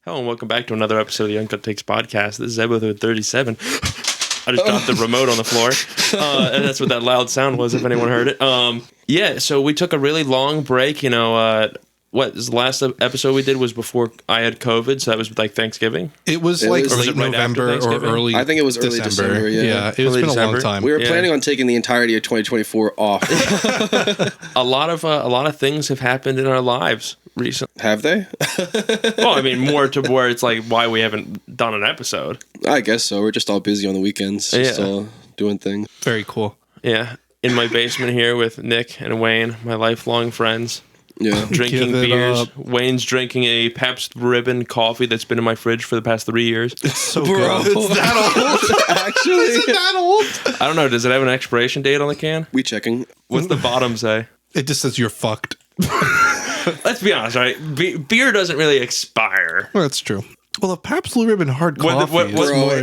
Hello and welcome back to another episode of the Uncut Takes podcast. This is episode 37. I just dropped the remote on the floor. And that's what that loud sound was, if anyone heard it. Yeah, so we took a really long break. You know, what is the last episode we did was before I had COVID, so that was like Thanksgiving. It was late right November or early I think it was early December. Yeah, it's Early been December. a long time. We were planning on taking the entirety of 2024 off. A lot of things have happened in our lives recently. Have they? Well, I mean, more to where it's like why we haven't done an episode. I guess so. We're just all busy on the weekends. Just Yeah. all doing things. Very cool. Yeah, in my basement here with Nick and Wayne, my lifelong friends. Yeah. Drinking Give it beers. up. Wayne's drinking a Pabst Ribbon coffee that's been in my fridge for the past 3 years. So Bro, good. it's that old? Actually, that old? I don't know. Does it have an expiration date on the can? we checking. What's the bottom say? It just says you're fucked. Let's be honest, right? Beer doesn't really expire. Well, that's true. Well, a Pabst Blue Ribbon hard What- coffee what- is what- Bro, more...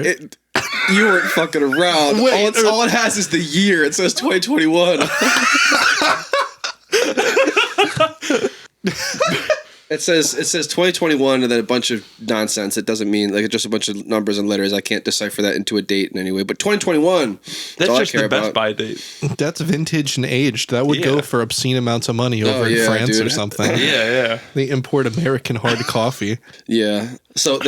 you weren't fucking around. Wait, all it has is the year. It says 2021. It says 2021 and then a bunch of nonsense. It doesn't mean like it's just a bunch of numbers and letters. I can't decipher that into a date in any way. But 2021. That's all just I care the Best about. Buy date. That's vintage and aged. That would Yeah. go for obscene amounts of money over in yeah, France or dude. something. Yeah. They import American hard coffee. Yeah. So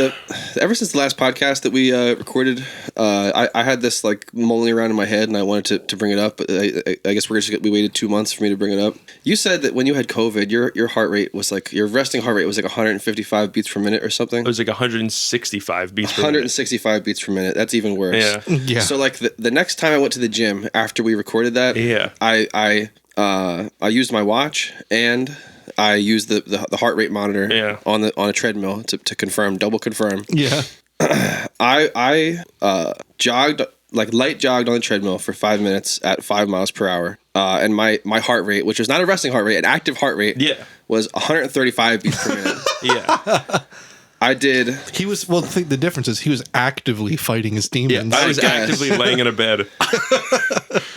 ever since the last podcast that we recorded, I had this like mulling around in my head, and I wanted to bring it up. But I guess we waited 2 months for me to bring it up. You said that when you had COVID, your heart rate was like your resting heart rate was like 155 beats per minute or something. It was like 165 beats per minute. 165 beats per minute. That's even worse. Yeah. Yeah. So like the next time I went to the gym after we recorded that, Yeah. I used my watch and I used the heart rate monitor on a treadmill to confirm, double confirm. Yeah. I jogged, like light jogged on the treadmill for 5 minutes at 5 miles per hour. And my heart rate, which was not a resting heart rate, an active heart rate, was 135 beats per minute. Yeah. I did. He was, well, the difference is he was actively fighting his demons. I was guess. actively laying in a bed.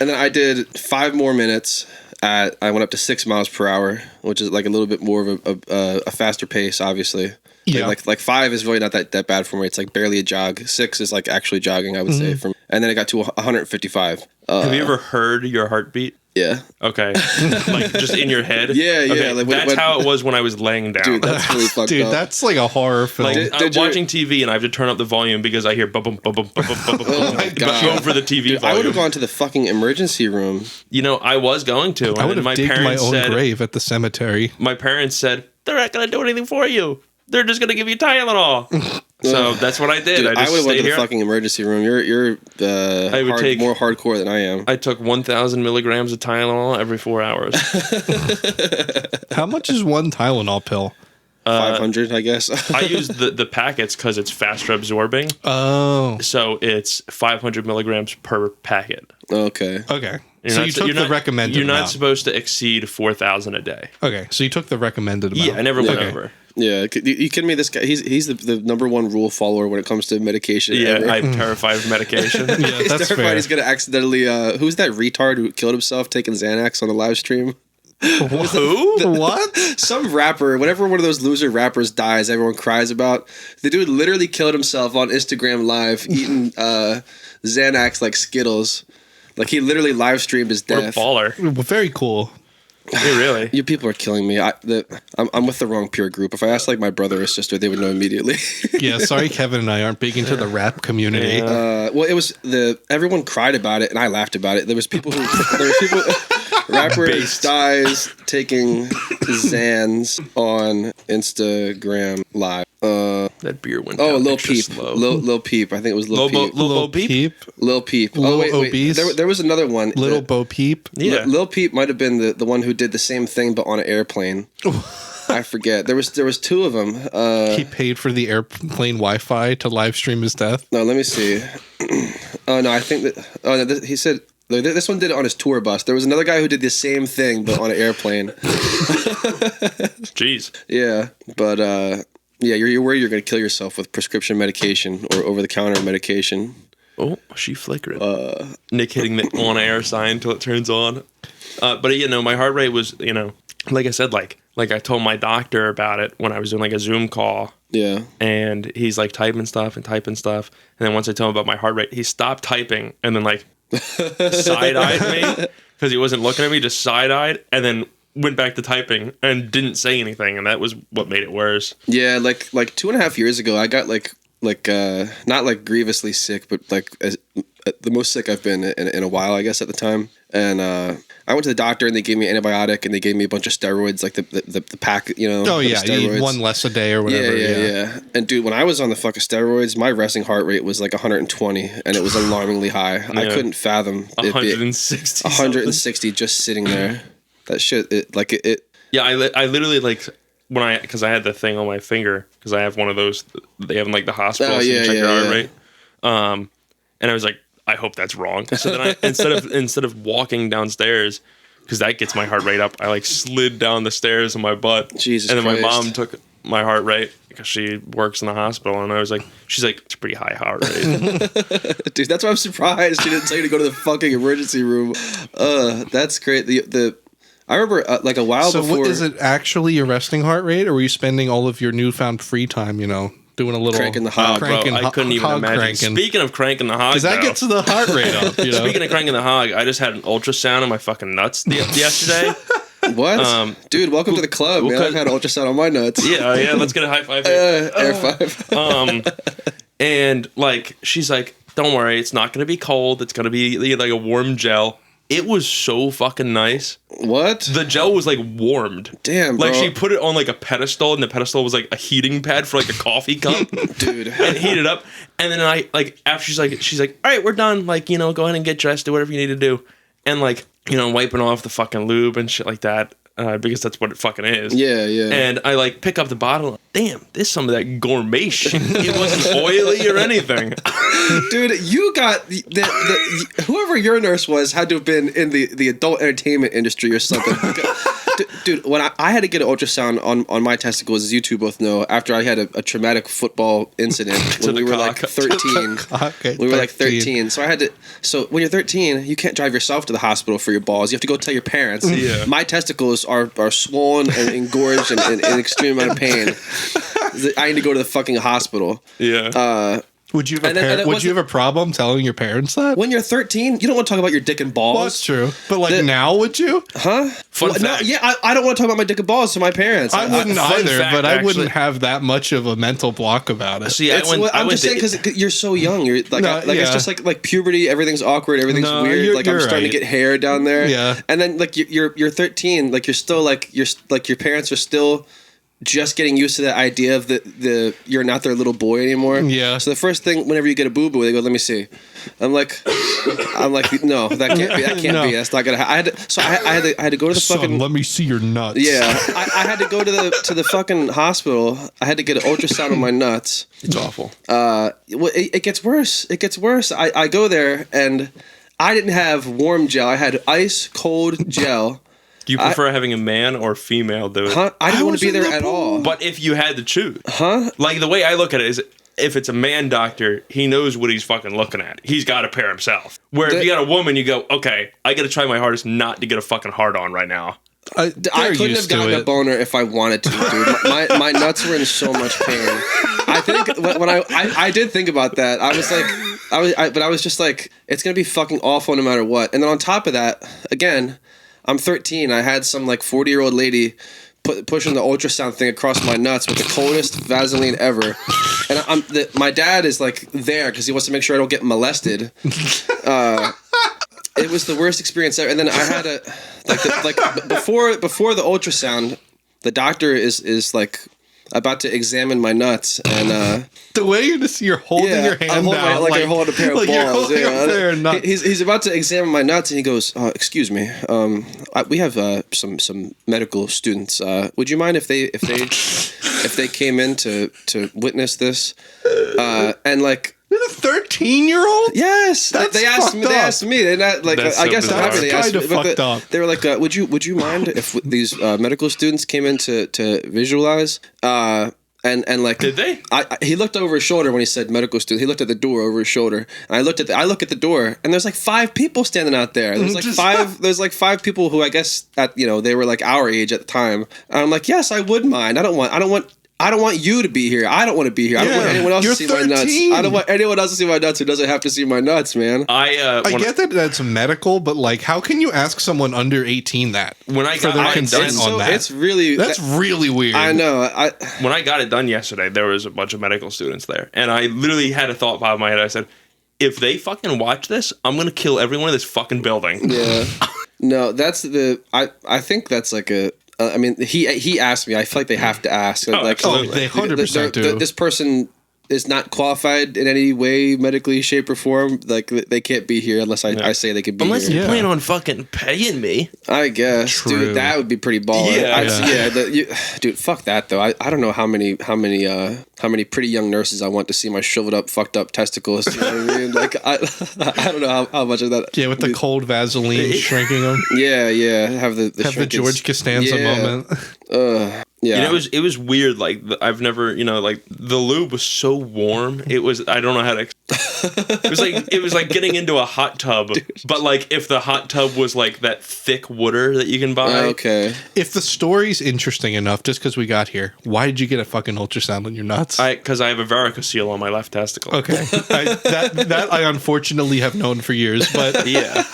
And then I did 5 more minutes I went up to 6 miles per hour, which is like a little bit more of a faster pace, obviously. Yeah. Like 5 is really not that bad for me. It's like barely a jog. 6 is like actually jogging, I would say. And then it got to 155. Have you ever heard your heartbeat? Yeah. Okay. Like just in your head? Yeah, yeah. Okay, Like that's how it was when I was laying down. Dude, that's really fucked Dude, up. that's like a horror film. Like, I'm Did you- watching TV and I have to turn up the volume because I hear bum bum bum bum bum bum bum bum. Oh my God. Go for the TV Dude, I volume. would have gone to the fucking emergency room. You know, I was going to. I would and have digged my parents own said, grave at the cemetery. My parents said, they're not going to do anything for you. They're just going to give you Tylenol. So that's what I did. Dude, I I just would have went stayed to the here. fucking emergency room. You're more hardcore than I am. I took 1,000 milligrams of Tylenol every 4 hours. How much is one Tylenol pill? 500, I guess. I use the packets because it's faster absorbing. Oh, So it's 500 milligrams per packet. Okay. okay. You're So not- you took you're the not- recommended You're not amount. supposed to exceed 4,000 a day. Okay, so you took the recommended amount. Yeah, I never went Okay. over. Yeah. You kidding me? This guy, he's the number one rule follower when it comes to medication. Yeah, ever. I'm terrified of medication. Yeah, He's that's terrified fair. he's going to accidentally... who's that retard who killed himself taking Xanax on the live stream? Who? What? Some rapper, whenever one of those loser rappers dies, everyone cries about. The dude literally killed himself on Instagram Live eating Xanax like Skittles. Like he literally live streamed his Or death. baller. Well, very cool. Yeah, really. You people are killing me. I'm with the wrong peer group. If I asked like my brother or sister, they would know immediately. Yeah, sorry, Kevin and I aren't big into the rap community. Well, it was everyone cried about it, and I laughed about it. There was people rapper dies taking Xans on Instagram Live. That beer went Oh, down Lil extra Peep. slow. Lil Peep. I think it was Lil Peep. Lil Peep? Lil Peep. Lil Oh, wait. Obese? There was another one. Little Bo Peep. Yeah. Lil Peep might have been the one who did the same thing, but on an airplane. I forget. There was 2 of them. He paid for the airplane Wi-Fi to live stream his death. No, let me see. Oh, no, I think that... Oh, no, he said... This one did it on his tour bus. There was another guy who did the same thing, but on an airplane. Jeez. Yeah, but... yeah, you're worried you're going to kill yourself with prescription medication or over-the-counter medication. Oh, she flickered. Nick hitting the on-air sign until it turns on. But my heart rate was, like I said, like I told my doctor about it when I was doing like a Zoom call. Yeah. And he's like typing stuff. And then once I told him about my heart rate, he stopped typing and then like side-eyed me because he wasn't looking at me, just side-eyed, and then went back to typing and didn't say anything. And that was what made it worse. Yeah, like 2.5 years ago, I got like not like grievously sick, but like the most sick I've been in a while, I guess, at the time. And I went to the doctor and they gave me an antibiotic and they gave me a bunch of steroids, like the pack, Oh yeah, you eat one less a day or whatever. Yeah. And dude, when I was on the fucking steroids, my resting heart rate was like 120, and it was alarmingly high. Yeah. I couldn't fathom 160 just sitting there. That shit, it. Yeah, I literally like. Because I had the thing on my finger, because I have one of those, they have in like the hospital, so you check your heart rate. And I was like, I hope that's wrong. So then I, instead of walking downstairs, because that gets my heart rate up, I like slid down the stairs on my butt. Jesus And then Christ. my mom took my heart rate because she works in the hospital, and I was like, she's like, it's a pretty high heart rate. Dude, that's why I'm surprised she didn't tell you to go to the fucking emergency room. That's great. I remember like a while before. So, is it actually your resting heart rate, or were you spending all of your newfound free time, doing a little cranking the hog? Bro, I couldn't even imagine. Cranking. Speaking of cranking the hog, because that gets the heart rate up. Speaking of cranking the hog, I just had an ultrasound on my fucking nuts yesterday. What? Dude, welcome to the club, man. I've had ultrasound on my nuts. Yeah, let's get a high five. Air five. And like she's like, don't worry, it's not going to be cold. It's going to be like a warm gel. It was so fucking nice. What? The gel was like warmed. Damn, bro. Like she put it on like a pedestal, and the pedestal was like a heating pad for like a coffee cup. Dude. And heated up. And then I like after she's like, all right, we're done. Like, go ahead and get dressed, do whatever you need to do. And like, wiping off the fucking lube and shit like that. Because that's what it fucking is. Yeah. And I like pick up the bottle. Damn, there's some of that gourmet shit. It wasn't oily or anything. Dude, you got whoever your nurse was had to have been in the adult entertainment industry or something. Dude, when I had to get an ultrasound on my testicles, as you two both know, after I had a traumatic football incident when we were like 13. We were like 13. So I had to. So when you're 13, you can't drive yourself to the hospital for your balls. You have to go tell your parents. Yeah. My testicles are swollen and engorged and in an extreme amount of pain. I need to go to the fucking hospital. Yeah. Would you have a problem telling your parents that? When you're 13, you don't want to talk about your dick and balls. Well, that's true. But like now, would you? Huh? Fun fact. No, yeah, I don't want to talk about my dick and balls to my parents. I wouldn't fun either, fact, but I wouldn't actually. have that much of a mental block about it. See, I'm just saying because you're so young. You're like, it's just like puberty. Everything's awkward. Everything's weird. Like I'm starting to get hair down there. Yeah. And then like you're 13. Like you're still like your parents are still just getting used to the idea of the you're not their little boy anymore. Yeah. So the first thing whenever you get a boo boo, they go, "Let me see." I'm like, no, that can't be. That can't be. That's not gonna. I had to go to the Son, fucking. let me see your nuts. Yeah, I had to go to the fucking hospital. I had to get an ultrasound on my nuts. It's awful. It gets worse. It gets worse. I go there and I didn't have warm gel. I had ice cold gel. Do you prefer having a man or female do it? Huh? I didn't want to be there at all. But if you had to choose. Huh? Like, the way I look at it is, if it's a man doctor, he knows what he's fucking looking at. He's got to pair himself. Where if you got a woman, you go, okay, I got to try my hardest not to get a fucking hard on right now. I couldn't have gotten a boner if I wanted to, dude. My nuts were in so much pain. I think when I did think about that, I was like, but I was just like, it's gonna be fucking awful no matter what. And then on top of that, again, I'm 13. I had some like 40-year-old lady pushing the ultrasound thing across my nuts with the coldest Vaseline ever. And my dad is like there because he wants to make sure I don't get molested. It was the worst experience ever. And then I had before the ultrasound, the doctor is like about to examine my nuts, and the way you're holding your hand out, like you're holding a pair of balls. Yeah. He's about to examine my nuts, and he goes, "Excuse me, we have some medical students. Would you mind if they came in to witness this?" And like. You're a 13-year-old? Yes, they asked me. They're not like. That's I guess so I'm happy they asked me. fucked up. They were like, "Would you mind if these medical students came in to visualize?" And And like, Did they? He looked over his shoulder when he said medical student. He looked at the door over his shoulder, and I look at the door, and there's like 5 people standing out there. There's like five. There's like 5 people who I guess they were like our age at the time. And I'm like, yes, I would mind. I don't want you to be here. I don't want to be here. I don't want anyone else to see 13. My nuts. I don't want anyone else to see my nuts who doesn't have to see my nuts, man. I get that that's medical, but like, how can you ask someone under 18 that? When I got their consent on that? It's really really weird. I know. When I got it done yesterday, there was a bunch of medical students there, and I literally had a thought pop in my head. I said, if they fucking watch this, I'm gonna kill everyone in this fucking building. Yeah. No, that's I think that's like a. I mean, he asked me. I feel like they have to ask. Like, they 100% do. This person is not qualified in any way, medically, shape, or form. Like, they can't be here unless I say they could be unless here. you plan on fucking paying me. I guess, True. dude, that would be pretty baller. Dude, fuck that though. I don't know how many pretty young nurses I want to see my shriveled up, fucked up testicles. You know what I mean? Like, I don't know how much of that. Yeah, with the cold Vaseline shrinking them. Yeah. Have the George Costanza moment. Yeah. It was weird. Like, I've never, like, the lube was so warm. It was, I don't know how to. It was like getting into a hot tub, but like if the hot tub was like that thick water that you can buy. Okay. If the story's interesting enough, just because we got here, why did you get a fucking ultrasound on your nuts? Because I have a varicocele on my left testicle. Okay. that I unfortunately have known for years, but yeah.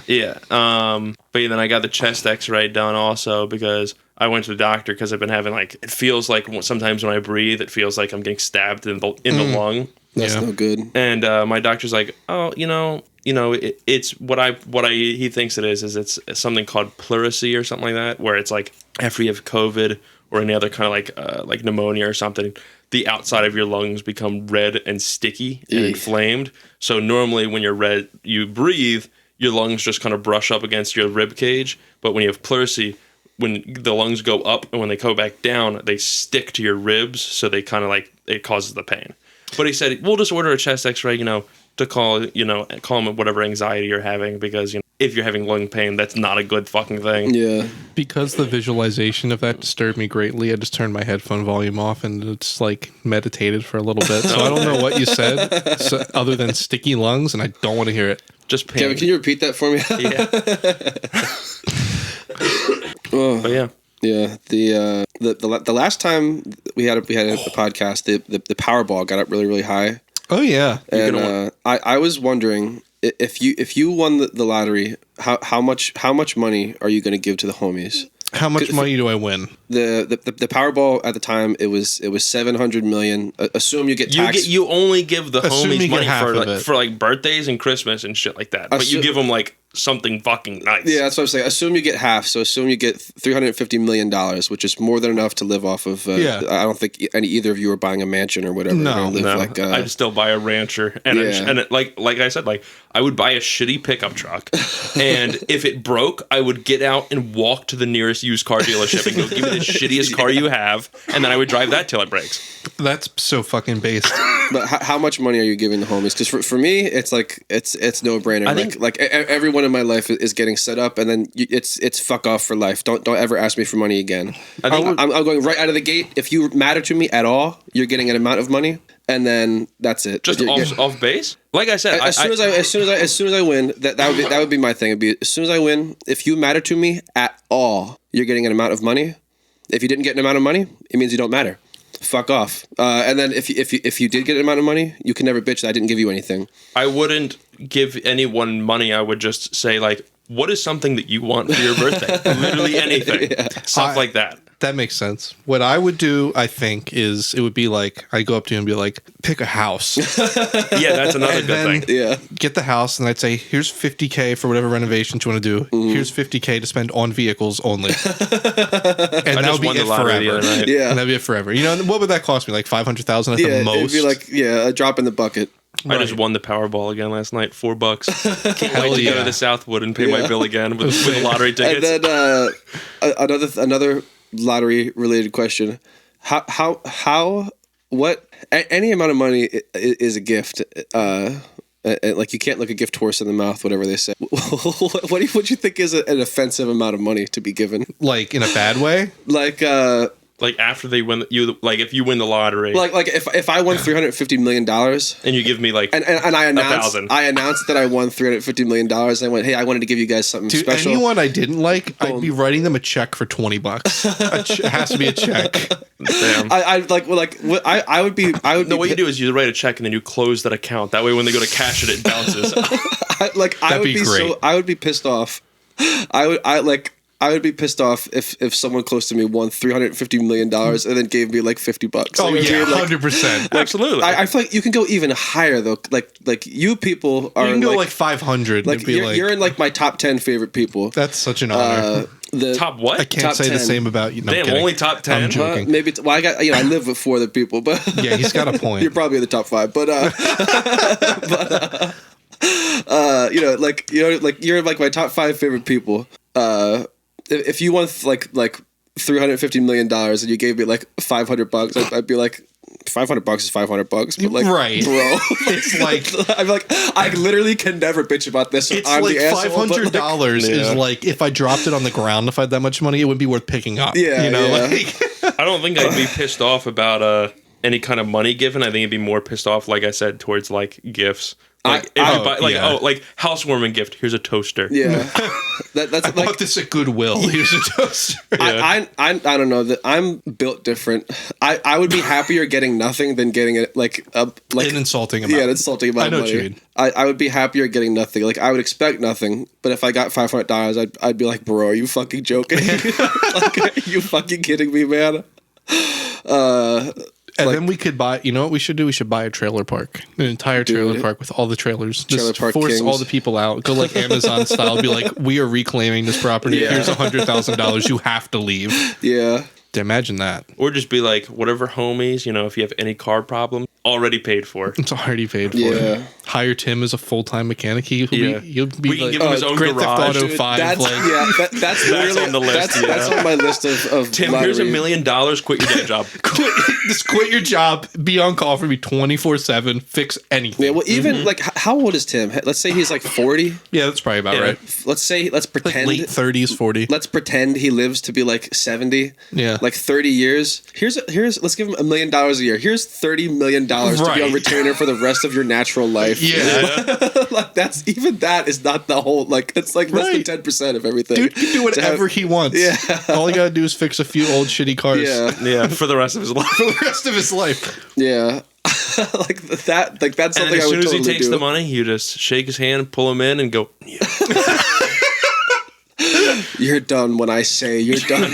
Yeah. But then I got the chest X-ray done also because I went to the doctor because I've been having like, it feels like sometimes when I breathe, it feels like I'm getting stabbed in the lung. That's no good. And my doctor's like, oh, it's he thinks it is it's something called pleurisy or something like that, where it's like after you have COVID or any other kind of like pneumonia or something, the outside of your lungs become red and sticky and inflamed. So normally when you breathe, your lungs just kind of brush up against your rib cage. But when you have pleurisy, when the lungs go up and when they go back down, they stick to your ribs. So they kind of like, it causes the pain. But he said, we'll just order a chest x-ray, to call him whatever anxiety you're having, because, if you're having lung pain, that's not a good fucking thing. Yeah. Because the visualization of that disturbed me greatly, I just turned my headphone volume off and it's like meditated for a little bit. So I don't know what you said other than sticky lungs, and I don't want to hear it. Just pain. Kevin, can you repeat that for me? Yeah. But yeah. Yeah, the last time we had a podcast, the Powerball got up really, really high. Oh yeah, and I was wondering if you won the lottery, how much money are you going to give to the homies? How much money do I win? The Powerball at the time it was $700 million. Assume you get taxed. You only give the homies money for like birthdays and Christmas and shit like that. But you give them like something fucking nice. Yeah, that's what I'm saying. Assume you get half. So assume you get $350 million, which is more than enough to live off of. I don't think either of you are buying a mansion or whatever. No. I'd still buy a rancher, and like I said, like I would buy a shitty pickup truck, and if it broke, I would get out and walk to the nearest used car dealership and go, give me the shittiest car you have, and then I would drive that till it breaks. That's so fucking based. But how much money are you giving the homies? Because for me, it's like it's no brainer. I think like everyone in my life is getting set up, and then it's fuck off for life. Don't ever ask me for money again. I'm going right out of the gate. If you matter to me at all, you're getting an amount of money, and then that's it. Just off base. Like I said, as soon as I win, that would be my thing. It'd be as soon as I win, if you matter to me at all, you're getting an amount of money. If you didn't get an amount of money, it means you don't matter. Fuck off. And then if you did get an amount of money, you can never bitch that I didn't give you anything. I wouldn't give anyone money. I would just say, like, what is something that you want for your birthday? Literally anything. Stuff like that. That makes sense. What I would do, I think, is it would be like, I go up to you and be like, pick a house. Yeah, that's another good thing. Yeah. Get the house, and I'd say, here's $50K for whatever renovations you want to do. Here's $50K to spend on vehicles only. And that would be it forever. Yeah. And that'd be it forever. What would that cost me? Like $500,000 at the most? It'd be like, a drop in the bucket. I just won the Powerball again last night, $4. Can't wait to go to the Southwood and pay my bill again with lottery tickets. And then another lottery related question: any amount of money is a gift. Like you can't look a gift horse in the mouth, whatever they say. What do you think is an offensive amount of money to be given? Like in a bad way? Like Like after they win, if you win the lottery, like if I won $350 million and you give me like and I announced 1,000. I announced that I won $350 million. I went, hey, I wanted to give you guys something To special. anyone I didn't like, I'd be writing them a check for $20. It has to be a check. Damn. I would be. No, what you do is you write a check and then you close that account. That way, when they go to cash it, it bounces. I would be great. so. I would be pissed off. I would be pissed off if someone close to me won $350 million and then gave me like $50. Oh Like, yeah, like, 100%. Absolutely. I feel like you can go even higher though. Like you people are You can go like 500. like It'd be you're in like my top 10 favorite people. That's such an honor. The top what? I can't top say 10. the same about you. No, I'm Damn, kidding. only top 10? I'm joking. maybe I got I live with 4 other people, but Yeah, he's got a point. you're probably in the top 5. But like you're like my top 5 favorite people. If you won like $350 million and you gave me like $500, I'd be like, $500 is $500, but like, Right. bro, It's like I'm like, I literally can never bitch about this. it's I'm like the asshole, but, $500 is Yeah. like if I dropped it on the ground, if I had that much money, it would be worth picking up. Yeah, you know, yeah. like I don't think I'd be pissed off about any kind of money given. I think it'd be more pissed off, like I said, towards like gifts. Like if you buy, like yeah. like housewarming gift. Here's a toaster. yeah, that's I like. bought this at Goodwill. Here's a toaster. I don't know that I'm built different. I would be happier getting nothing than getting it like An insulting amount. Yeah, an insulting amount I know of what money. you mean. I would be happier getting nothing. Like I would expect nothing, but if I got $500, I'd be like, bro, are you fucking joking? Like, are you fucking kidding me, man? And then we could buy. You know what we should do? We should buy a trailer park, an entire trailer Dude. park with all the trailers. Trailer Just park force kings. all the people out. Go like Amazon style. Be like, we are reclaiming this property. Yeah. Here's $100,000. You have to leave. Yeah. Imagine that. Or just be like, whatever homies, if you have any car problem, already paid for. It's already paid for. Yeah. Hire Tim as a full-time mechanic. He'll Yeah. be We can like, give him his own Grand Theft garage. Auto Dude, 5. That's Like, that's literally on the list, That's on my list of Tim, here's $1 lottery. million. Quit your day job. just quit your job. Be on call for me 24/7. Fix anything. Yeah, well, even like, how old is Tim? Let's say he's like 40. Yeah, that's probably about Yeah. right. Let's Like pretend. late 30s, 40. Let's pretend he lives to be like 70. Yeah. Like 30 years. Here's let's give him $1 million a year. Here's $30 million to be Right. on retainer for the rest of your natural life. Yeah. Like that is not the whole, like, it's like less Right. than 10% of everything. Dude can do To whatever have- he wants. Yeah. All he gotta do is fix a few old shitty cars. Yeah. Yeah, for the rest of his life. For the rest of his life. Yeah. Like that's And something as I soon would as totally he takes do. the money, you just shake his hand, pull him in, and go, yeah. You're done when I say you're done.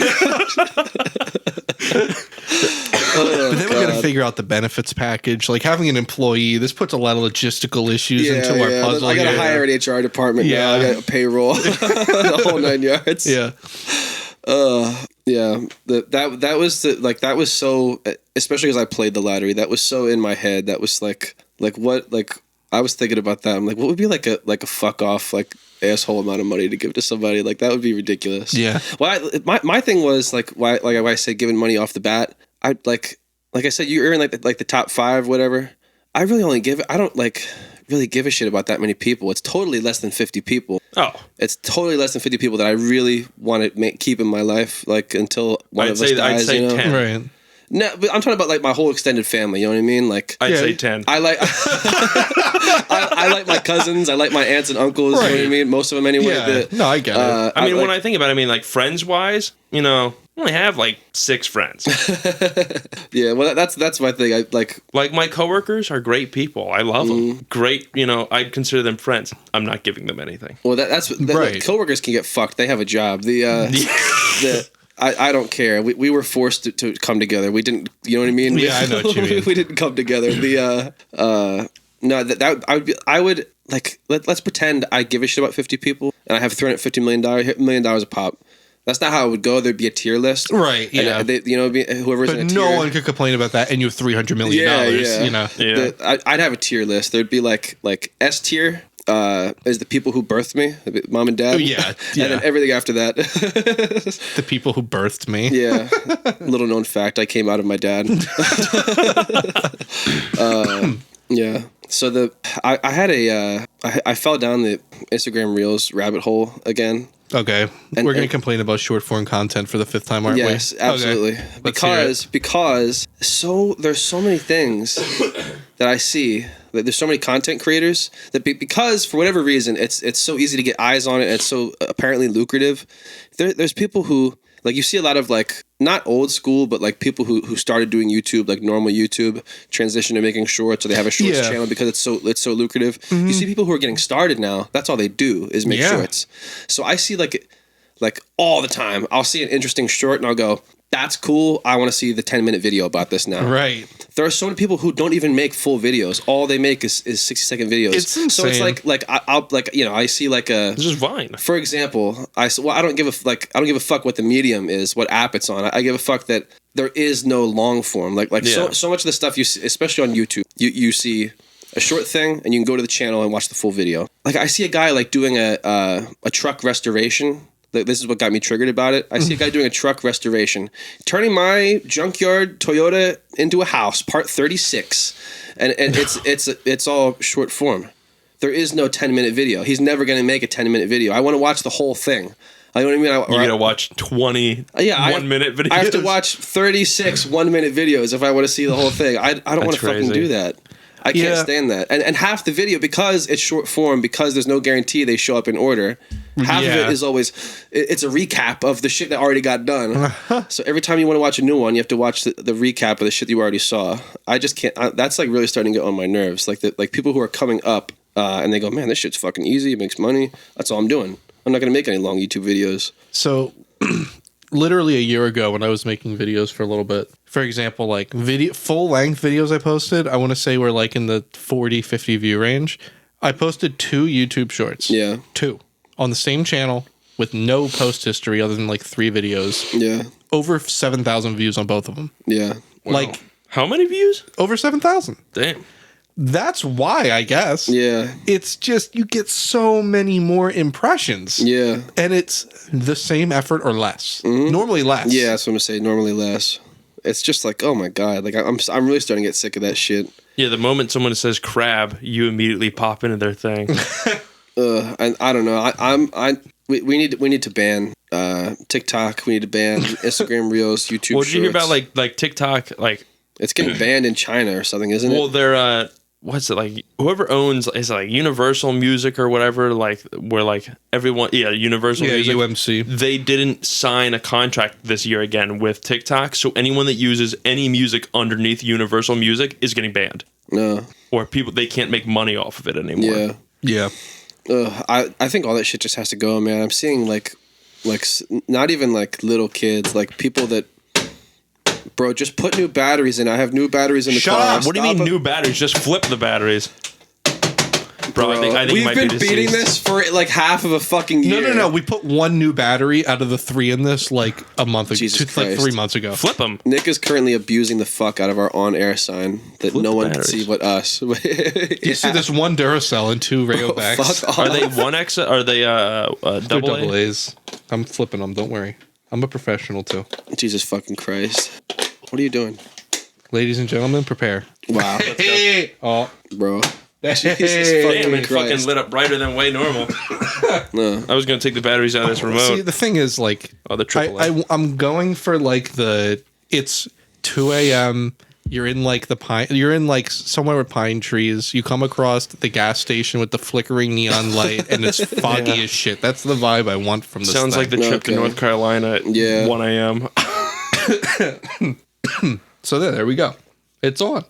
But then we gotta figure out the benefits package. Like having an employee, this puts a lot of logistical issues into our puzzle. I gotta here. hire an HR department now. I Yeah. got a payroll, the whole 9 yards. Yeah. Yeah. That was so, especially because I played the lottery. That was so in my head. That was like what, like I was thinking about that. I'm like, what would be like a fuck off, like, asshole amount of money to give to somebody? Like, that would be ridiculous. Yeah. Well, my thing was like why I say giving money off the bat. I like I said, you earn like the top 5, whatever. I really only I don't like really give a shit about that many people. It's totally less than 50 people. Oh, It's totally less than 50 people that I really want to keep in my life, like until one of us dies. I'd say you know? 10. Right. No, but I'm talking about like my whole extended family. You know what I mean? Like I'd Yeah. say 10. I like I like my cousins. I like my aunts and uncles. You know what I Right. mean? Most of them anyway. Yeah. No, I get it. I mean, like, when I think about it, I mean, like, friends-wise, I only have, like, 6 friends. yeah, well, that's my thing. I like. Like, my coworkers are great people. I love them. Great, I'd consider them friends. I'm not giving them anything. Well, that's Right. coworkers can get fucked. They have a job. I don't care. We were forced to come together. We didn't. You know what I mean? Yeah, I know what you mean. We didn't come together. No, that I would like. Let's pretend I give a shit about 50 people and I have $350 million a pop. That's not how it would go. There'd be a tier list, Right, yeah. And whoever's in a But tier. no one could complain about that, and you have $300 million. Yeah. You know. Yeah. I'd have a tier list. There'd be like S tier. Is the people who birthed me, mom and dad. Oh, yeah, And yeah. then everything after that. The people who birthed me. Yeah. Little known fact, I came out of my dad. Yeah. So I had I fell down the Instagram Reels rabbit hole again. Okay. And- We're going to and- complain about short form content for the fifth time, aren't we? Yes, absolutely. Okay. Let's hear it. Because there's so many things that I see that there's so many content creators that because for whatever reason it's so easy to get eyes on it. And it's so apparently lucrative. There's people who like you see a lot of like not old school, but like people who started doing YouTube, like normal YouTube, transition to making shorts, or they have a shorts channel because it's so lucrative. You see people who are getting started now. That's all they do is make shorts. So I see like all the time. I'll see an interesting short and I'll go, that's cool. I want to see the 10-minute video about this now. Right. There are so many people who don't even make full videos. All they make is 60-second videos. It's insane. So it's like I'll like I see like a It's just Vine. for example, I don't give a fuck what the medium is, what app it's on. I give a fuck that there is no long form. So much of the stuff you see, especially on YouTube, you see a short thing and you can go to the channel and watch the full video. Like I see a guy like doing a truck restoration. This is what got me triggered about it. I see a guy doing a truck restoration, turning my junkyard Toyota into a house, part 36, and it's all short form. There is no 10-minute video. He's never going to make a 10-minute video. I want to watch the whole thing. I know what I mean. You gotta watch 20 1-minute videos. I have to watch 36 1-minute videos if I want to see the whole thing. I don't want to fucking do that. I can't stand that. And half the video, because it's short form, because there's no guarantee they show up in order, half of it is always, it's a recap of the shit that already got done. So every time you want to watch a new one, you have to watch the recap of the shit you already saw. I just can't, that's like really starting to get on my nerves. Like people who are coming up and they go, man, this shit's fucking easy. It makes money. That's all I'm doing. I'm not going to make any long YouTube videos. So literally a year ago when I was making videos for a little bit, for example, like full length videos I posted, I want to say were like in the 40, 50 view range. I posted 2 YouTube shorts. Yeah. 2 on the same channel with no post history other than like 3 videos. Yeah. Over 7,000 views on both of them. Yeah. Wow. Like how many views? over 7,000. Damn. That's why, I guess. Yeah. It's just you get so many more impressions. Yeah. And it's the same effort or less. Normally less. Yeah, that's what I'm gonna say. Normally less. It's just like, oh my god, like I'm really starting to get sick of that shit. Yeah, the moment someone says crab, you immediately pop into their thing. And I don't know. We need to ban TikTok. We need to ban Instagram Reels, YouTube. What did you hear Shorts. about like TikTok? Like It's getting banned in China or something, isn't well, it? they're what's it like? Whoever owns is it like Universal Music or whatever. Like where like everyone, Universal Music. UMC. They didn't sign a contract this year again with TikTok, so anyone that uses any music underneath Universal Music is getting banned. No. Or people they can't make money off of it anymore. Yeah. Yeah. I think all that shit just has to go, man. I'm seeing like not even like little kids, like people that. Bro, just put new batteries in. I have new batteries in the car. Shut up. What do you mean new batteries? Just flip the batteries. Bro, I think it we've might been be beating deceased. this for like half of a fucking year. No. We put 1 new battery out of the 3 in this like a month ago. Jesus Like Christ. 3 months ago. Flip them. Nick is currently abusing the fuck out of our on-air sign that Flip no the one can batteries. see but us. You see this 1 Duracell and 2 Rayobacks. Fuck off. Are they 1X? Are they They're double double A? A's. I'm flipping them. Don't worry. I'm a professional too. Jesus fucking Christ. What are you doing? Ladies and gentlemen, prepare. Wow. Oh, Bro. Jesus Damn, fucking it fucking Christ. lit up brighter than way normal. No. I was gonna take the batteries out of this remote. see, the thing is, like, Oh, the AAA. I'm going for like it's 2 a.m. You're in like you're in like somewhere with pine trees. You come across the gas station with the flickering neon light, and it's foggy as shit. That's the vibe I want from this. Sounds thing. like the trip to Okay. North Carolina at 1 a.m. So there we go. It's on.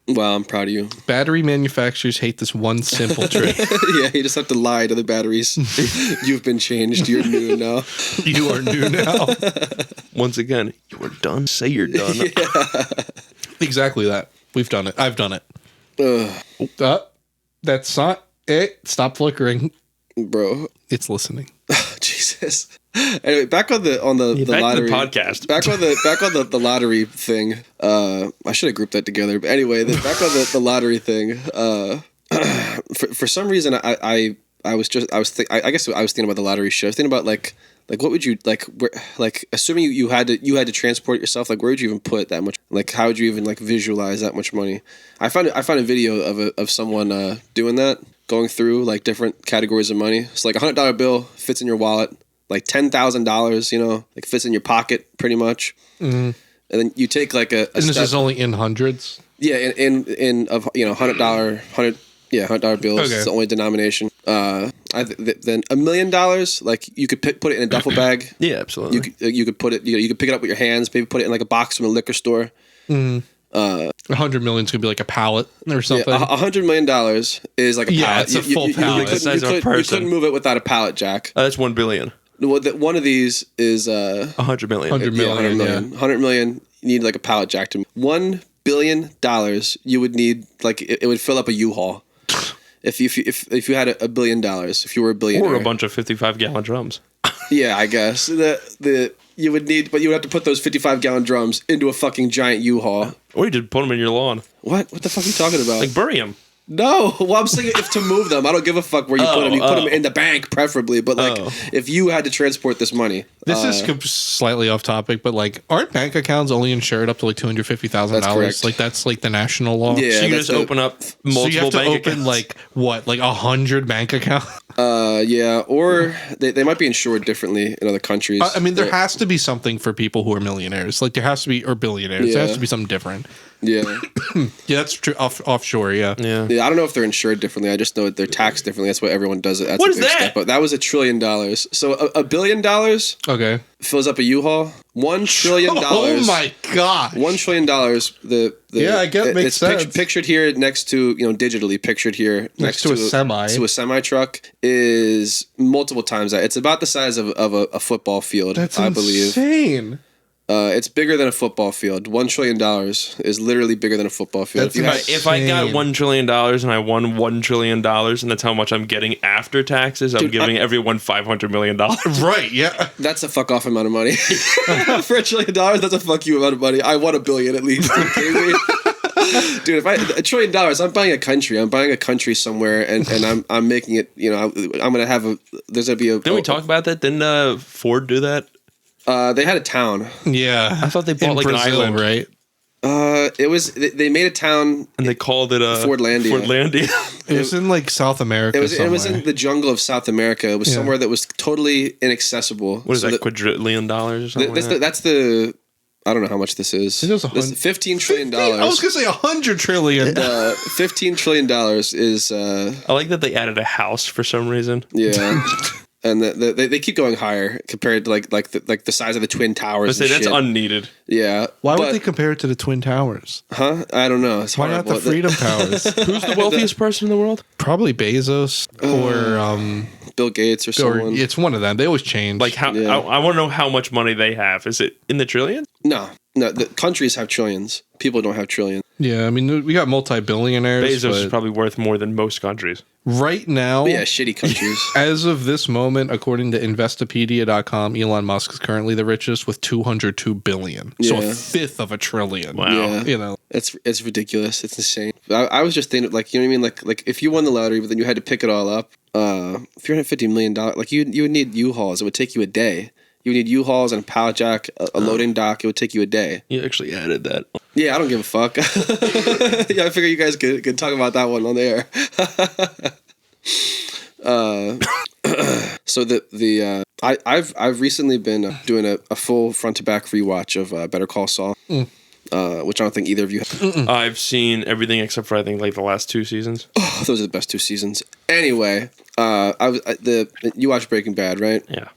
Wow, I'm proud of you. Battery manufacturers hate this one simple trick. Yeah, you just have to lie to the batteries. You've been changed. You're new now. You are new now. Once again, you are done. Say you're done. Exactly that. We've done it. I've done it. That's not it. Stop flickering. Bro. It's listening. Jesus. Anyway, back on the back to lottery the podcast. Back on the lottery thing. I should have grouped that together. But anyway, back on the lottery thing. For some reason, I guess I was thinking about the lottery shit. I was thinking about like what would you assuming you had to transport yourself, like where would you even put that much, like how would you even like visualize that much money? I found a video of someone doing that, going through like different categories of money. It's like $100 bill fits in your wallet, like $10,000, you know, like fits in your pocket pretty much. And then you take like a and this is only in hundreds. Yeah, in of you know $100 bills. Okay. It's the only denomination. Then $1 million, like you could put it in a duffel bag. Yeah, absolutely. You could put it. You could pick it up with your hands. Maybe put it in like a box from a liquor store. 100 million is gonna be like a pallet or something. Yeah, $100 million is like a pallet. it's a full pallet. The size of a You person. couldn't move it without a pallet jack. That's 1 billion. Well, one of these is 100 million. 100 million. 100 million. 100 million. You need like a pallet jack to $1 billion. You would need like it would fill up a U-Haul. If you had $1 billion, if you were a billionaire, Or a bunch of 55-gallon drums. yeah, I guess you would need, but you would have to put those 55-gallon drums into a fucking giant U-Haul. Or you just put them in your lawn. What the fuck are you talking about? Like, bury them. No, well, I'm saying if to move them, I don't give a fuck where you put them. You put them in the bank, preferably. But like, if you had to transport this money, This is slightly off topic, but like, aren't bank accounts only insured up to like $250,000? That's correct. Like that's like the national law. Yeah, So you can that's just open up multiple So you have to bank open accounts. like what, like 100 bank accounts? yeah, or they might be insured differently in other countries. I mean, there has to be something for people who are millionaires. Like there has to be, or billionaires. There has Yeah. to be something different. Yeah, Yeah, that's true. Offshore, yeah. Yeah. yeah. I don't know if they're insured differently. I just know that they're taxed differently. That's what everyone does. That's What a is big that? step up. That was $1 trillion. So $1 billion Okay. fills up a U-Haul. $1 trillion. Oh my god. $1 trillion. Yeah, I get it makes sense. Pictured here next to digitally pictured here Next to a semi. to a semi truck is multiple times that. It's about the size of a football field. That's I believe. insane. It's bigger than a football field. $1 trillion is literally bigger than a football field. That's If you had- If I got Insane. $1 trillion and I won $1 trillion and that's how much I'm getting after taxes, I'm giving everyone $500 million. Right, yeah. that's a fuck off amount of money. For $1 trillion, that's a fuck you amount of money. I want $1 billion at least. Are you kidding me? Dude, if $1 trillion, I'm buying a country. I'm buying a country somewhere, and I'm making it. I'm gonna have there's gonna be a. Didn't we talk about that? Didn't Ford do that? They had a town. Yeah. I thought they bought In like Brazil, an island. right? It was they made a town. And they called it Fordlandia. Fordlandia. It was in like South America. It was somewhere. in the jungle of South America. It was Yeah. somewhere that was totally inaccessible. What is So that, quadrillion dollars or something? like that? that's the. I don't know how much this is. It was This $15 trillion. I was gonna say 100 trillion. $15 trillion is I like that they added a house for some reason. yeah. And they keep going higher compared to like the size of the Twin Towers. I say and that's shit. unneeded. Yeah. Why but- would they compare it to the Twin Towers? Huh? I don't know. It's Why not the horrible. Freedom Towers? Who's the wealthiest person in the world? Probably Bezos or Bill Gates or someone. it's one of them. They always change. Like how? Yeah. I want to know how much money they have. Is it in the trillions? No. The countries have trillions. People don't have trillions. yeah, I mean we got multi-billionaires. Bezos is but probably worth more than most countries. right now. But yeah, shitty countries. As of this moment, according to Investopedia.com, Elon Musk is currently the richest with 202 billion. So Yeah. a fifth of a trillion. Wow. Yeah. You know. It's ridiculous. It's insane. I was just thinking, like, you know what I mean? Like if you won the lottery, but then you had to pick it all up. $350 million, like you would need U-Hauls. It would take you a day. You would need U-Hauls and a pallet jack, a loading dock. It would take you a day. You actually added that. Yeah, I don't give a fuck. Yeah, I figure you guys could talk about that one on the air. So I've recently been doing a full front to back rewatch of Better Call Saul, which I don't think either of you have. I've seen everything except for I think like the last 2 seasons. Those are the best 2 seasons. Anyway, you watched Breaking Bad, right? Yeah.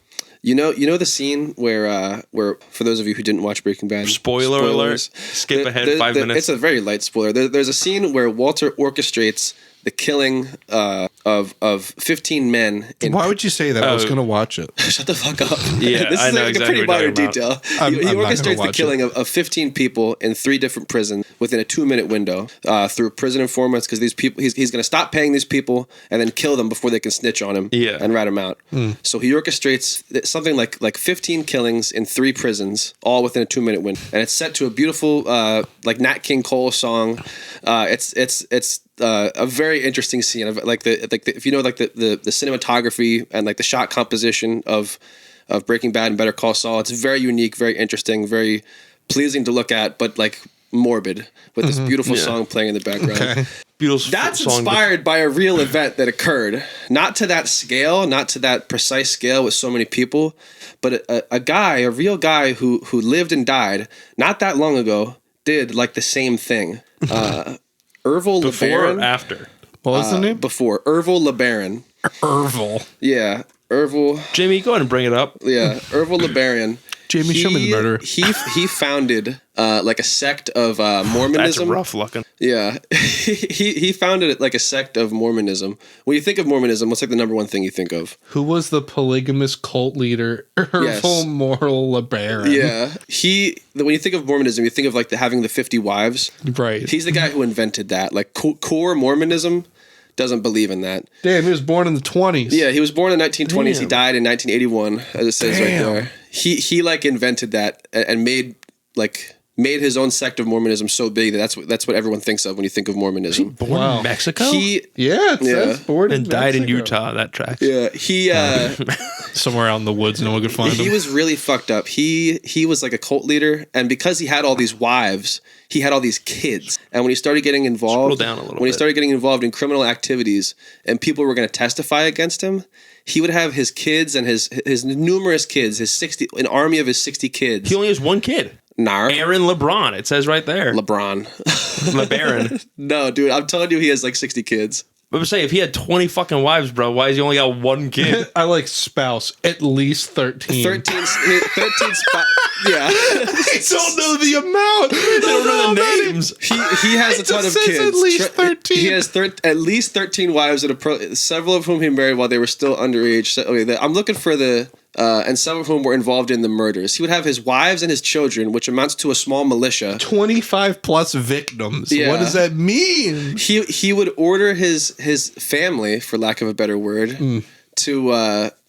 You know the scene where for those of you who didn't watch Breaking Bad, Spoiler alert. Skip ahead 5 minutes. It's a very light spoiler. There's a scene where Walter orchestrates the killing of 15 men. Why would you say that? I was Oh. going to watch it. Shut the fuck up. Yeah, This I is know a exactly pretty what you're minor talking about. detail. I'm He not gonna orchestrates the watch killing of 15 people in 3 different prisons within a 2-minute window through prison informants because these people he's going to stop paying these people and then kill them before they can snitch on him Yeah. and rat him out. So he orchestrates something like 15 killings in 3 prisons all within a 2-minute window, and it's set to a beautiful like Nat King Cole song. It's a very interesting scene of like the if you know like the cinematography and like the shot composition of Breaking Bad and Better Call Saul. It's very unique, very interesting, very pleasing to look at, but like morbid with this beautiful song playing in the background. Okay. Beatles That's song. inspired by a real event that occurred. Not to that scale, not to that precise scale with so many people, but a real guy who lived and died not that long ago did like the same thing. Ervil Before LeBaron. or after? What was the name? Before. Ervil LeBaron. Ervil. Yeah. Ervil. Jamie, go ahead and bring it up. Yeah. Ervil LeBaron. Jamie, show me the murder. He founded like a sect of Mormonism. That's rough looking. Yeah, he founded like a sect of Mormonism. When you think of Mormonism, what's like the number one thing you think of? Who was the polygamous cult leader? Ervil Moral LeBaron. Yeah, when you think of Mormonism, you think of like having the 50 wives. Right. He's the guy who invented that. Like core Mormonism doesn't believe in that. Damn, he was born in the 20s. Yeah, he was born in 1920s. He Damn. died in 1981, as it says right Damn. there. He like invented that and made his own sect of Mormonism so big that that's what everyone thinks of when you think of Mormonism. Born Wow. in Mexico? Yeah, it says born in and died in Mexico. Utah. That tracks. Yeah, he Somewhere out in the woods, no one could find he him. was really fucked up. He was like a cult leader, and because he had all these wives, he had all these kids. And when he started getting involved, Scroll down a little when he bit. started getting involved in criminal activities, and people were going to testify against him, he would have his kids and his numerous kids, an army of his 60 kids. He only has one kid. Nar Aaron LeBron. It says right there. LeBron. LeBaron. No, dude, I'm telling you, he has like 60 kids. But I'm saying, if he had 20 fucking wives, bro, why has he only got one kid? I like spouse, at least 13. 13 spots. Yeah. I don't know the amount. They don't know the names. He has a ton of just says kids. at least 13. He has at least 13 wives, and several of whom he married while they were still underage. So, okay, I'm looking for and some of whom were involved in the murders. He would have his wives and his children, which amounts to a small militia. 25 plus victims. Yeah. What does that mean? He would order his family, for lack of a better word,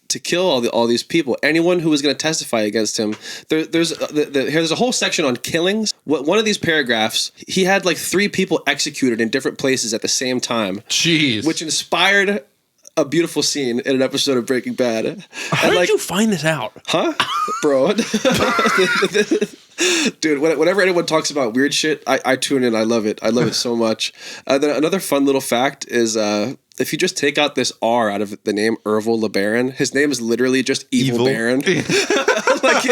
to kill all these people. Anyone who was going to testify against him. There's a whole section on killings. One of these paragraphs, he had like 3 people executed in different places at the same time, Jeez. which inspired a beautiful scene in an episode of Breaking Bad. How did you find this out? Huh? Bro. Dude, whenever anyone talks about weird shit, I tune in. I love it. I love it so much. Then another fun little fact is if you just take out this R out of the name Ervil LeBaron, his name is literally just Evil Baron. Like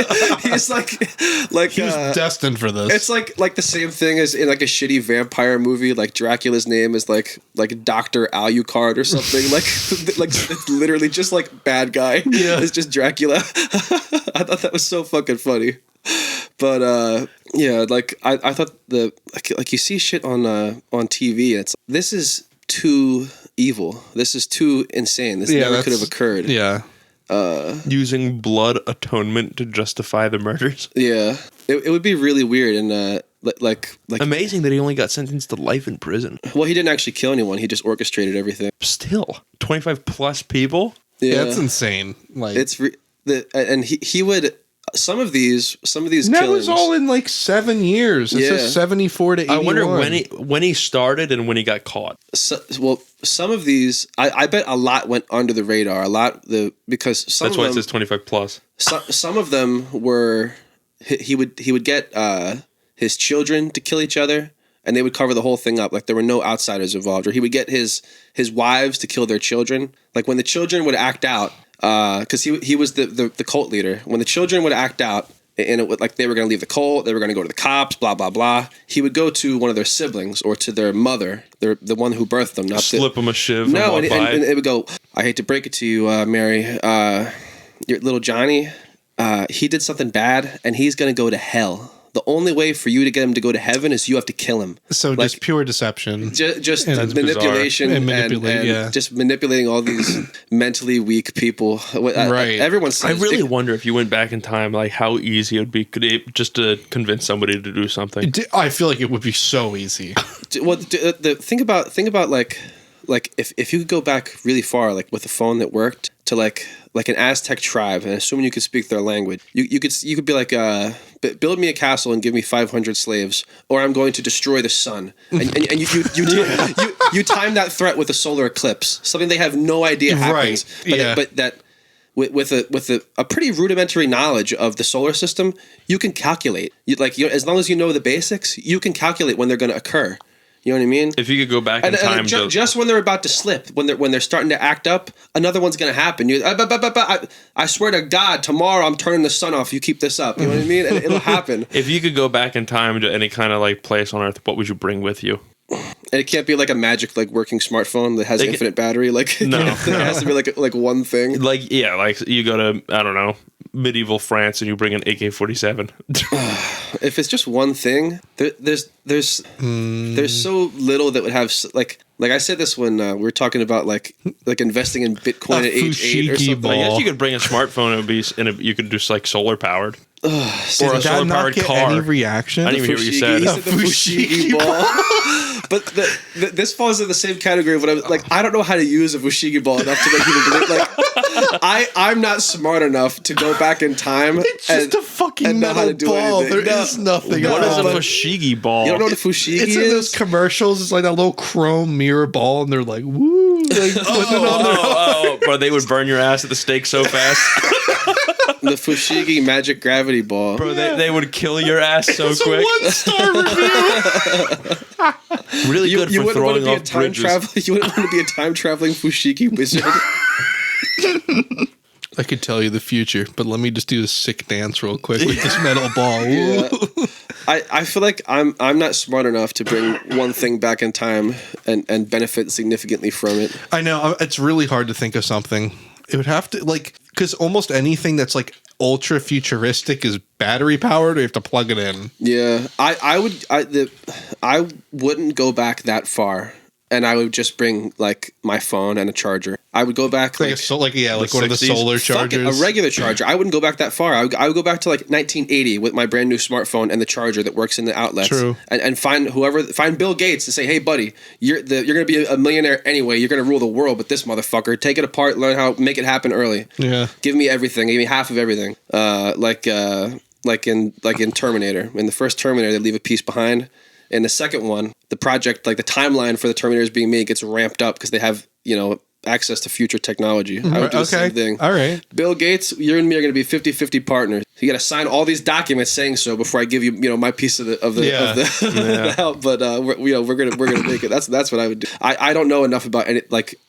he's like he was destined for this. it's like the same thing as in like a shitty vampire movie. Like Dracula's name is like Dr. Alucard or something. like it's literally just like bad guy. Yeah. It's just Dracula. I thought that was so fucking funny. But yeah, like I thought like you see shit on TV. It's this is too evil. This is too insane. This never could have occurred. Yeah. Using blood atonement to justify the murders. Yeah, it would be really weird and like Amazing that he only got sentenced to life in prison. well, he didn't actually kill anyone. He just orchestrated everything. Still, 25 plus people. Yeah, that's insane. Like It's and he would some of these that killings. was all in like 7 years. It says 74 to 81. I wonder when he started and when he got caught. Well, some of these, I bet a lot went under the radar. Because some That's of why them, it says 25 plus. some of them were he would get his children to kill each other, and they would cover the whole thing up. Like there were no outsiders involved. Or he would get his wives to kill their children. Like when the children would act out, because he was the cult leader. When the children would act out, and it would, like they were going to leave the cult, they were going to go to the cops, blah blah blah. He would go to one of their siblings or to their mother, the one who birthed them. Slip him a shiv. No, and, and it would go, I hate to break it to you, Mary, your little Johnny, he did something bad, and he's going to go to hell. The only way for you to get him to go to heaven is you have to kill him. So just pure deception. Just And manipulation and manipulate, yeah. just manipulating all these mentally weak people. Right. Everyone I says really wonder if you went back in time, like how easy it would be just to convince somebody to do something. I feel like it would be so easy. well, think about like if you could go back really far, like with a phone that worked, to like an Aztec tribe, and assuming you could speak their language, you could be like, build me a castle and give me 500 slaves, or I'm going to destroy the sun. And you time that threat with a solar eclipse, something they have no idea happens. Right. But that with a pretty rudimentary knowledge of the solar system, you can calculate. As long as you know the basics, you can calculate when they're going to occur. You know what I mean? If you could go back in time, just when they're about to slip, when they're starting to act up, another one's gonna happen. I swear to God, tomorrow I'm turning the sun off. You keep this up. You know what I mean? And it'll happen. if you could go back in time to any kind of like place on Earth, what would you bring with you? And it can't be like a magic like working smartphone that has infinite battery. Like no, it has to be like one thing. Like like you go to I don't know medieval France and you bring an AK-47. If it's just one thing, there's so little that would have like I said this when we were talking about like investing in Bitcoin at age 8 or something. I guess you could bring a smartphone. It would be you could just like solar powered. Or a solar powered car. Any reaction? I didn't even hear what you said. He said the Fushigi ball. But this falls in the same category. But I was like, I don't know how to use a Fushigi ball enough to make people believe. Like, I'm not smart enough to go back in time. It's just a fucking metal ball. There is nothing. What is a Fushigi ball? You don't know what a Fushigi is? It's in those commercials. It's like that little chrome mirror ball, and they're like, woo. Like, bro, they would burn your ass at the stake so fast. The Fushigi magic gravity ball. Bro, they would kill your ass so quick. It's a 1-star review. Really good for throwing off bridges. You wouldn't want to be a time traveling Fushigi wizard. I could tell you the future, but let me just do a sick dance real quick with this metal ball. Yeah. I feel like I'm not smart enough to bring one thing back in time and benefit significantly from it. I know. It's really hard to think of something. It would have to, like, because almost anything that's like ultra futuristic is battery powered, or you have to plug it in. Yeah, I wouldn't go back that far, and I would just bring like my phone and a charger. I would go back like one of the solar chargers, a regular charger. I wouldn't go back that far. I would go back to like 1980 with my brand new smartphone and the charger that works in the outlets. True. And find Bill Gates and say, hey buddy, you're going to be a millionaire anyway. You're going to rule the world, but this motherfucker, take it apart, learn how to make it happen early. Yeah. Give me everything. Give me half of everything. Like in Terminator. In the first Terminator, they leave a piece behind. In the second one, the project, like the timeline for the Terminators being made, gets ramped up because they have, access to future technology. I would do the same thing. All right. Bill Gates, you and me are going to be 50-50 partners. You got to sign all these documents saying so before I give you, my piece of the help. But we're gonna make it. That's what I would do. I don't know enough about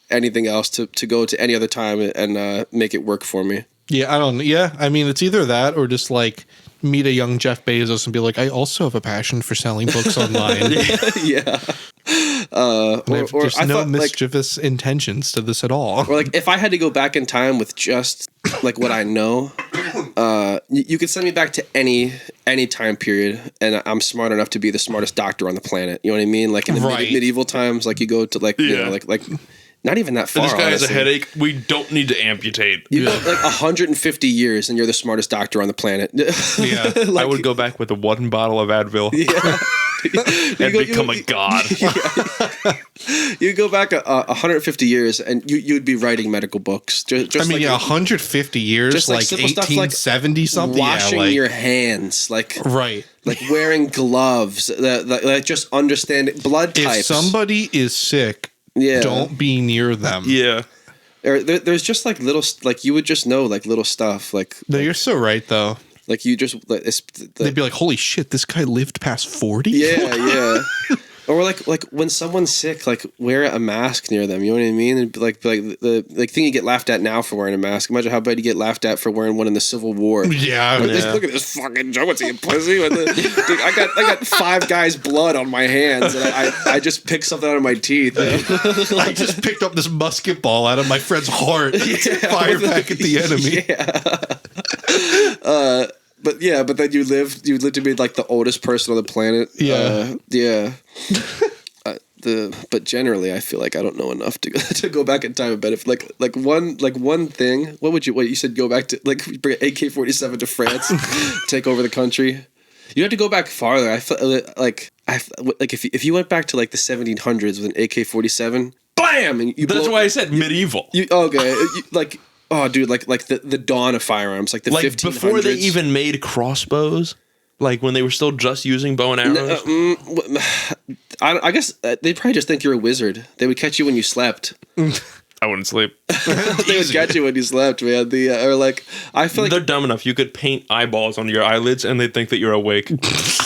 anything else to go to any other time and make it work for me. Yeah, I don't. Yeah, I mean, it's either that or just like meet a young Jeff Bezos and be like, I also have a passion for selling books online. Yeah. There's no mischievous intentions to this at all. Or like if I had to go back in time with just like what I know, you could send me back to any time period, and I'm smart enough to be the smartest doctor on the planet. You know what I mean? Like in the medieval times, like you go to like not even that far. This guy honestly. has a headache. We don't need to amputate. You go like 150 years, and you're the smartest doctor on the planet. Yeah, I would go back with one bottle of Advil. Yeah. And become a god. You go back 150 years, and you'd be writing medical books. Just 150 years, just like 1870 something. Washing your hands, like wearing gloves, like just understanding blood types. If somebody is sick, don't be near them. Yeah. Or there's just like little, like you would just know like little stuff. Like no, you're so right though. Like you just, they'd be like, "Holy shit, this guy lived past 40." Yeah. Or like when someone's sick, like wear a mask near them. You know what I mean? And like the thing you get laughed at now for wearing a mask. Imagine how bad you get laughed at for wearing one in the Civil War. Yeah. Look at this fucking Joe. What's he, a pussy? Dude, I got 5 guys' blood on my hands, and I just picked something out of my teeth. I just picked up this musket ball out of my friend's heart. Fire back at the enemy. Yeah. But then you live to be like the oldest person on the planet. Yeah. But generally, I feel like I don't know enough to go back in time and benefit. Like one thing. What you said? Go back to like bring an AK-47 to France, take over the country. You have to go back farther. I feel like if you went back to like the 1700s with an AK-47, bam! And that's why I said medieval. Oh, dude, like the dawn of firearms, like the 1500s. Before they even made crossbows, like when they were still just using bow and arrows. I guess they'd probably just think you're a wizard. They would catch you when you slept. I I wouldn't sleep. They would get you when you slept, man. Or like, I feel like They're dumb enough. You could paint eyeballs on your eyelids and they think that you're awake.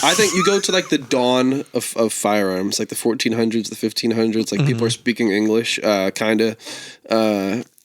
I think you go to like the dawn of firearms, like the 1400s, the 1500s. Like people are speaking English, kind of.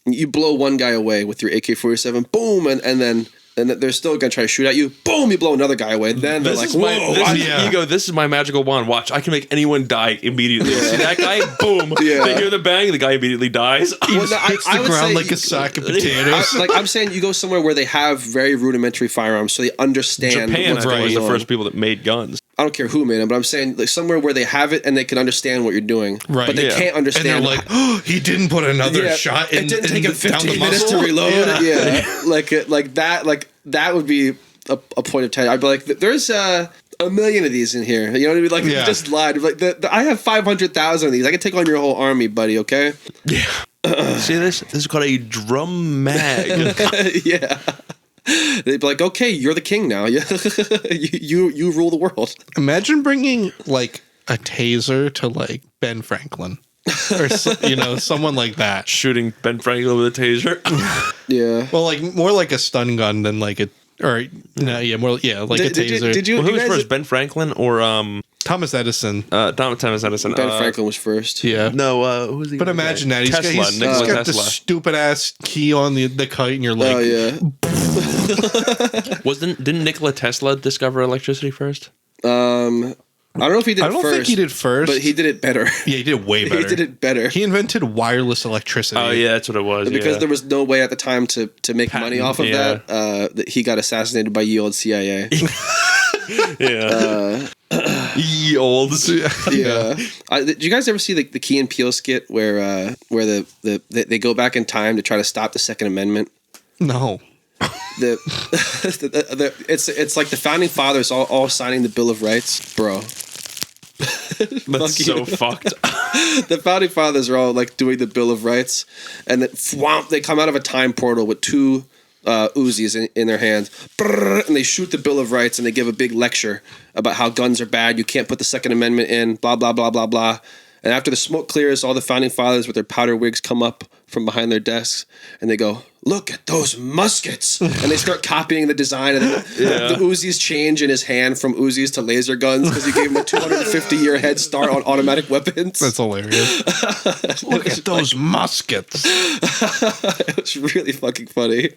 You blow one guy away with your AK-47, boom, and then they're still gonna try to shoot at you. Boom, you blow another guy away. Then they're like, "Whoa!" You go, this is my magical wand. Watch, I can make anyone die immediately. See that guy? Boom. They hear the bang, the guy immediately dies. He just hits the ground like a sack of potatoes. I'm saying you go somewhere where they have very rudimentary firearms, so they understand. Japan, what's I think, was going the on. first people that made guns. I don't care who made them, but I'm saying like somewhere where they have it and they can understand what you're doing, Right. but they Yeah. can't understand. And they're like, oh, he didn't put another shot in. It didn't take him down the 15 minutes to muscle? reload. Yeah. Like that would be a point of tension. I'd be like, there's a million of these in here. You know what I mean? Like, you just lied. Like, I have 500,000 of these. I can take on your whole army, buddy. Okay? Yeah. See this? This is called a drum mag. Yeah. They'd be like, okay, you're the king now. you rule the world. Imagine bringing like a taser to like Ben Franklin, or someone like that. Shooting Ben Franklin with a taser. Yeah. Well, like more like a stun gun than like a, or no, yeah, more like a taser. Did you? Well, who was guys- first, Ben Franklin or Thomas Edison. Thomas Edison? Ben Franklin was first. Yeah. No, who's the But imagine that Tesla, he's Nikola got the Tesla. stupid ass key on the kite, and you're like, Oh yeah. Didn't Nikola Tesla discover electricity first? I don't know if he did I it don't first. think he did first, but he did it better. Yeah, he did it way better. He did it better. He invented wireless electricity. Oh yeah, that's what it was. Because there was no way at the time to make money off of that he got assassinated by ye old CIA. Ye olds. Yeah. Did you guys ever see the Key and Peele skit where they go back in time to try to stop the Second Amendment? No. It's like the founding fathers all signing the Bill of Rights, bro. That's so fucked. The founding fathers are all like doing the Bill of Rights, and then they come out of a time portal with two Uzis in their hands, and they shoot the Bill of Rights, and they give a big lecture about how guns are bad. You can't put the Second Amendment in. Blah blah blah blah blah. And after the smoke clears, all the founding fathers with their powder wigs come up from behind their desks, and they go, "Look at those muskets!" And they start copying the design, and the Uzis change in his hand from Uzis to laser guns because he gave him a 250-year head start on automatic weapons. That's hilarious. Look at those muskets. It's really fucking funny.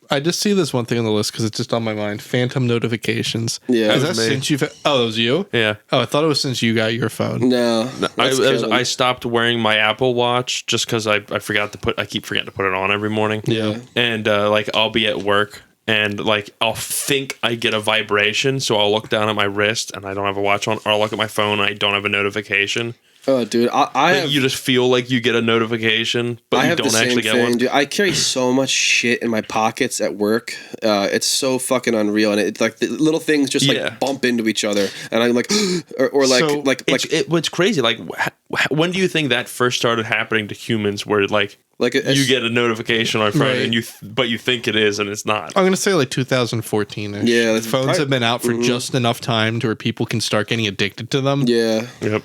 I just see this one thing on the list because it's just on my mind. Phantom notifications. Yeah. Is That that was me. since you've... Oh, that was you? Yeah. Oh, I thought it was since you got your phone. No, that's Kevin. I stopped wearing my Apple Watch just because I keep forgetting to put it on every morning. Yeah. And like I'll be at work and like I'll think I get a vibration, so I'll look down at my wrist and I don't have a watch on, or I'll look at my phone and I don't have a notification. Oh, dude, I have, You just feel like you get a notification, but I you have don't the same actually get thing, one. dude. I carry so much shit in my pockets at work. It's so fucking unreal, and it's like the little things just like bump into each other, and I'm like, or like, So It's crazy. Like, when do you think that first started happening to humans? Where like you get a notification on your phone, Right. and but you think it is, and it's not. I'm going to say like 2014. Yeah, that's Phones probably- have been out for just enough time to where people can start getting addicted to them. yeah. Yep.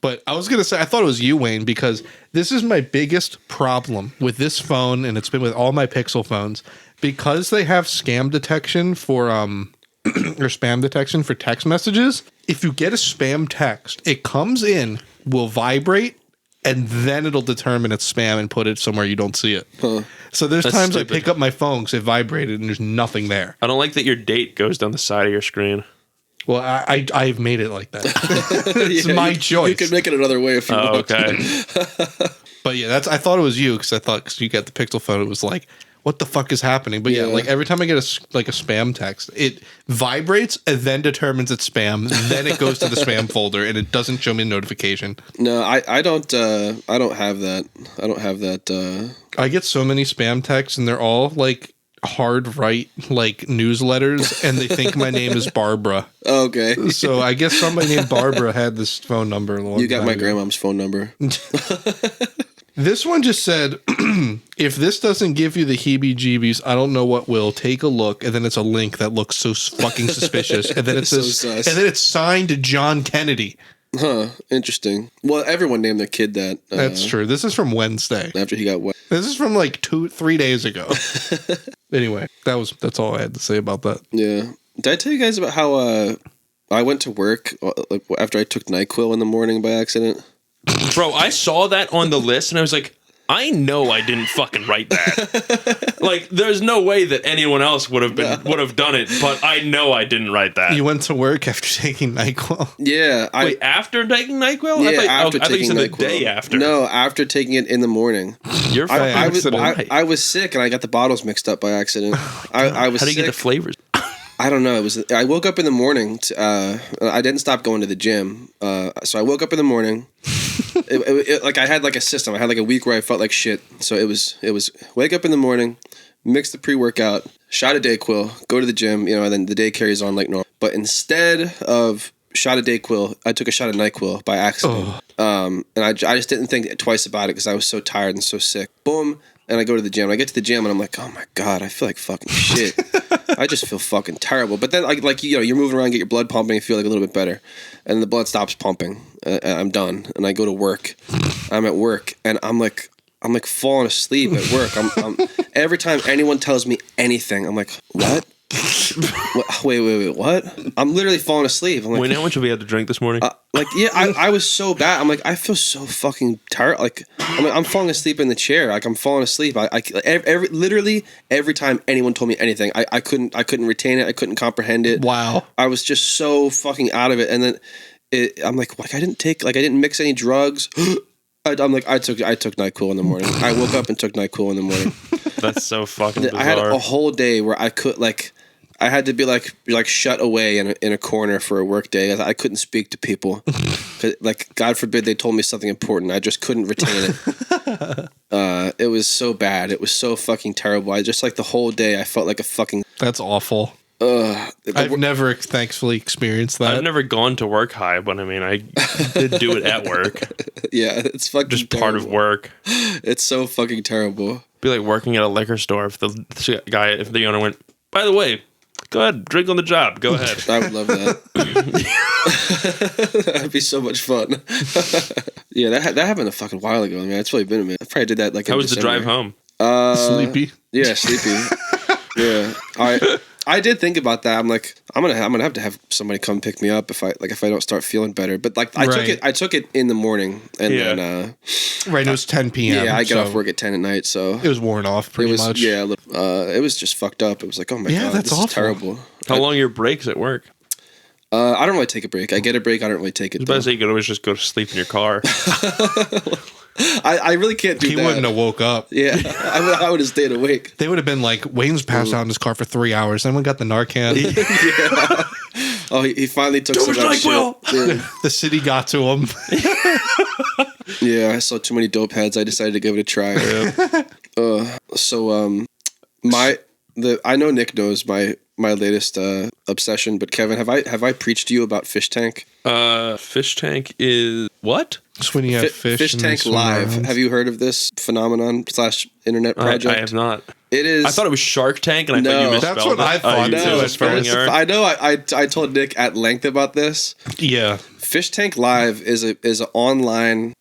But I was going to say, I thought it was you, Wayne, because this is my biggest problem with this phone, and it's been with all my Pixel phones, because they have scam detection for, or spam detection for text messages. If you get a spam text, it comes in, will vibrate, and then it'll determine it's spam and put it somewhere you don't see it. Huh. So there's That's times stupid. I pick up my phone because it vibrated and there's nothing there. I don't like that your date goes down the side of your screen. Well, I've made it like that. It's Yeah, my choice. You could make it another way if you Oh, want. okay. But yeah, I thought it was you because you got the Pixel phone. It was like, what the fuck is happening? But yeah, Yeah. like every time I get a spam text, it vibrates and then determines it's spam. Then it goes to the spam folder and it doesn't show me a notification. No, I don't have that. I don't have that. I get so many spam texts and they're all like hard right like newsletters and they think my name is Barbara. Okay. So I guess somebody named Barbara had this phone number. A long You got time my ago. grandmom's phone number. This one just said, if this doesn't give you the heebie-jeebies, I don't know what will. Take a look, and then it's a link that looks so fucking suspicious, and then it So says, sus. and then it's signed to John Kennedy. Huh. Interesting. Well, everyone named their kid that. That's true. This is from Wednesday. After he got wet. This is from like 3 days ago. Anyway, that's all I had to say about that. Yeah. Did I tell you guys about how I went to work like after I took NyQuil in the morning by accident? Bro, I saw that on the list and I was like, I know I didn't fucking write that. Like, there's no way that anyone else would have done it, but I know I didn't write that. You went to work after taking NyQuil? Yeah. Wait, after taking NyQuil? Yeah, I after thought you taking said NyQuil. the day after. No, after taking it in the morning. You're I fucking I was sick and I got the bottles mixed up by accident. I was How do you sick. get the flavors? I don't know. I woke up in the morning. I didn't stop going to the gym. So I woke up in the morning. Like I had like a system. I had like a week where I felt like shit. So it was wake up in the morning, mix the pre-workout, shot of Dayquil, go to the gym, and then the day carries on like normal. But instead of shot of Dayquil, I took a shot of NyQuil by accident. And I just didn't think twice about it because I was so tired and so sick. Boom. And I go to the gym. I get to the gym and I'm like, oh my God, I feel like fucking shit. I just feel fucking terrible. But then you're moving around, get your blood pumping, you feel like a little bit better. And the blood stops pumping. I'm done. And I go to work. I'm at work and I'm like falling asleep at work. I'm every time anyone tells me anything, I'm like, what? Wait, what? I'm literally falling asleep. I'm like, Wait, how much have we had to drink this morning? I was so bad. I'm like, I feel so fucking tired. Like, I'm falling asleep in the chair. Like, I'm falling asleep. Literally every time anyone told me anything, I couldn't retain it. I couldn't comprehend it. Wow. I was just so fucking out of it. And then I'm like, I didn't mix any drugs. I'm like, I took NyQuil in the morning. I woke up and took NyQuil in the morning. That's so fucking bizarre. I had a whole day where I could I had to be like shut away in a corner for a work day. I couldn't speak to people. Like, God forbid they told me something important. I just couldn't retain it. It was so bad. It was so fucking terrible. I just the whole day I felt like a fucking... That's awful. I've never thankfully experienced that. I've never gone to work high, but I mean, I did do it at work. Yeah, it's fucking just terrible. part of work. It's so fucking terrible. Be like working at a liquor store if the owner went, by the way, go ahead, drink on the job. Go ahead. I would love that. That'd be so much fun. Yeah, that happened a fucking while ago. Man, it's really been a minute. I probably did that How in was December. the drive home? Sleepy. Yeah, sleepy. Yeah, I did think about that. I'm like, I'm gonna have to have somebody come pick me up if I don't start feeling better. But I took it in the morning, and then right, it was 10 p.m. Yeah, I got off work at 10 at night, so it was worn off pretty much. Yeah, it was just fucked up. It was like, oh my God, that's this awful. is terrible. How long are your breaks at work? I don't really take a break. I get a break. I don't really take it. I was about to say you could always just go to sleep in your car. I really can't do that. He wouldn't have woke up. Yeah, I would have stayed awake. They would have been like, Wayne's passed out in his car for 3 hours. Then we got the Narcan. Yeah. Oh, he finally took some of that shit. Yeah. The city got to him. Yeah, I saw too many dope heads. I decided to give it a try. I know Nick knows my latest obsession, but Kevin, have I preached to you about Fish Tank? Fish Tank is what? It's when you have fish. Fish Tank Live. Have you heard of this phenomenon / internet project? I have not. It is. I thought it was Shark Tank, and I thought you misspelled That's what I thought. No, I know. I told Nick at length about this. Yeah. Fish Tank Live is an online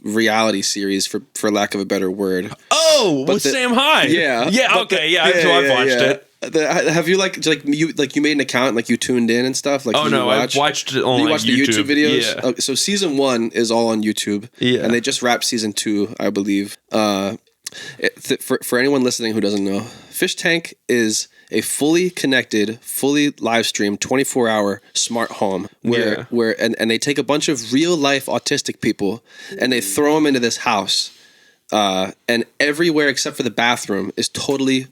reality series for lack of a better word. Oh, with Sam High. Yeah. Yeah. Okay. So I've watched it. Have you you made an account and you tuned in and stuff? I've watched it on you watched the YouTube videos. Yeah. Okay, so season 1 is all on YouTube. Yeah. And they just wrapped season 2, I believe. For anyone listening who doesn't know, Fish Tank is a fully connected, fully live streamed 24-hour smart home where they take a bunch of real life autistic people and they throw them into this house, and everywhere except for the bathroom is totally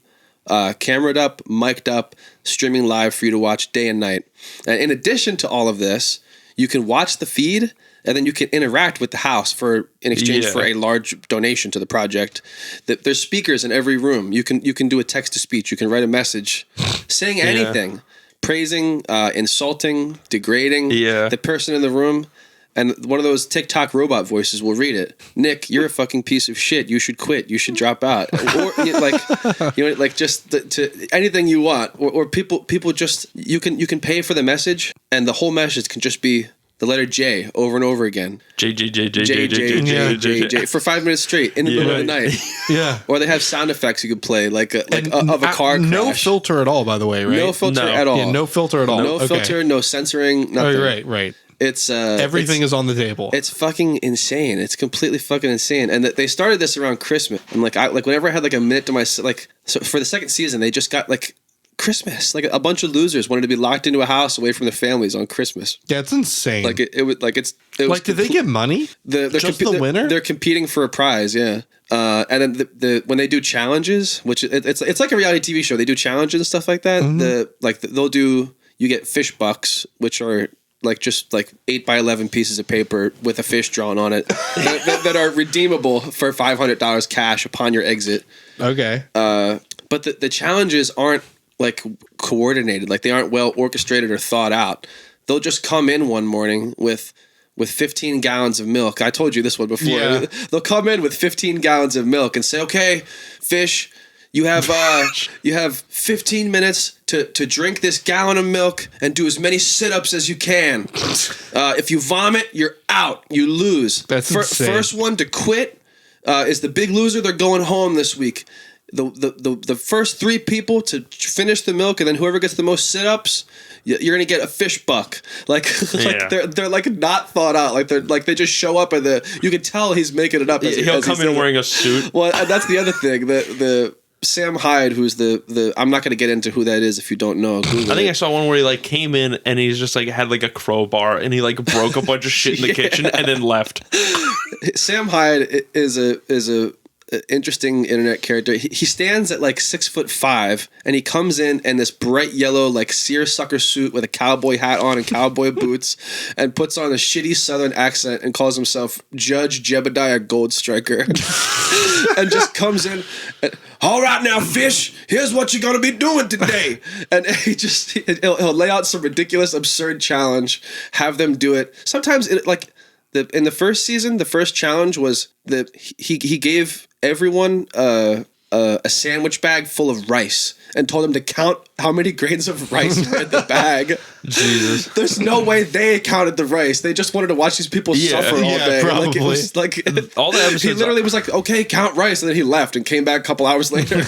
cameraed up, mic'd up, streaming live for you to watch day and night. And in addition to all of this, you can watch the feed, and then you can interact with the house in exchange for a large donation to the project. There's speakers in every room. You can do a text to speech. You can write a message, saying anything, praising, insulting, degrading the person in the room. And one of those TikTok robot voices will read it. Nick, you're a fucking piece of shit. You should quit. You should drop out. Or just to anything you want. Or people just you can pay for the message, and the whole message can just be the letter J over and over again. J for 5 minutes straight in the middle of the night. Yeah. Or they have sound effects you could play, of a car crash. No filter at all, by the way, right? No filter at all. Yeah, no filter at all. No filter, no censoring, nothing. Oh, right. It's everything is on the table. It's fucking insane. It's completely fucking insane. And they started this around Christmas. And whenever I had a minute to myself, so for the second season, they just got Christmas. A bunch of losers wanted to be locked into a house away from their families on Christmas. Yeah, it's insane. Did they get money? The winner? They're competing for a prize, yeah. And then when they do challenges, which it's like a reality TV show, they do challenges and stuff like that. Mm-hmm. You get fish bucks, which are just 8 by 11 pieces of paper with a fish drawn on it that are redeemable for $500 cash upon your exit. Okay. But the challenges aren't coordinated, they aren't well orchestrated or thought out. They'll just come in one morning with 15 gallons of milk. I told you this one before. Yeah. They'll come in with 15 gallons of milk and say, "Okay, fish, you have 15 minutes to drink this gallon of milk and do as many sit-ups as you can. If you vomit, you're out. You lose. That's insane. First one to quit is the big loser. They're going home this week. The first 3 people to finish the milk, and then whoever gets the most sit-ups, you're gonna get a fish buck." They're not thought out. They just show up and you can tell he's making it up. He'll come in wearing a suit. Well, that's the other thing. The Sam Hyde, who's the I'm not going to get into who that is if you don't know. Google I think I saw one where he came in and he's just had a crowbar and he broke a bunch of shit in the kitchen and then left. Sam Hyde is a interesting internet character. He stands at 6'5", and he comes in this bright yellow seersucker suit with a cowboy hat on and cowboy boots, and puts on a shitty Southern accent and calls himself Judge Jebediah Goldstriker, and just comes in. "All right now, fish, here's what you're gonna be doing today," and he'll lay out some ridiculous, absurd challenge, have them do it. Sometimes in the first season, the first challenge was that he gave everyone a sandwich bag full of rice and told them to count how many grains of rice were in the bag. Jesus. There's no way they counted the rice. They just wanted to watch these people suffer all day. Probably. It was all the episodes. He literally was "Okay, count rice," and then he left and came back a couple hours later.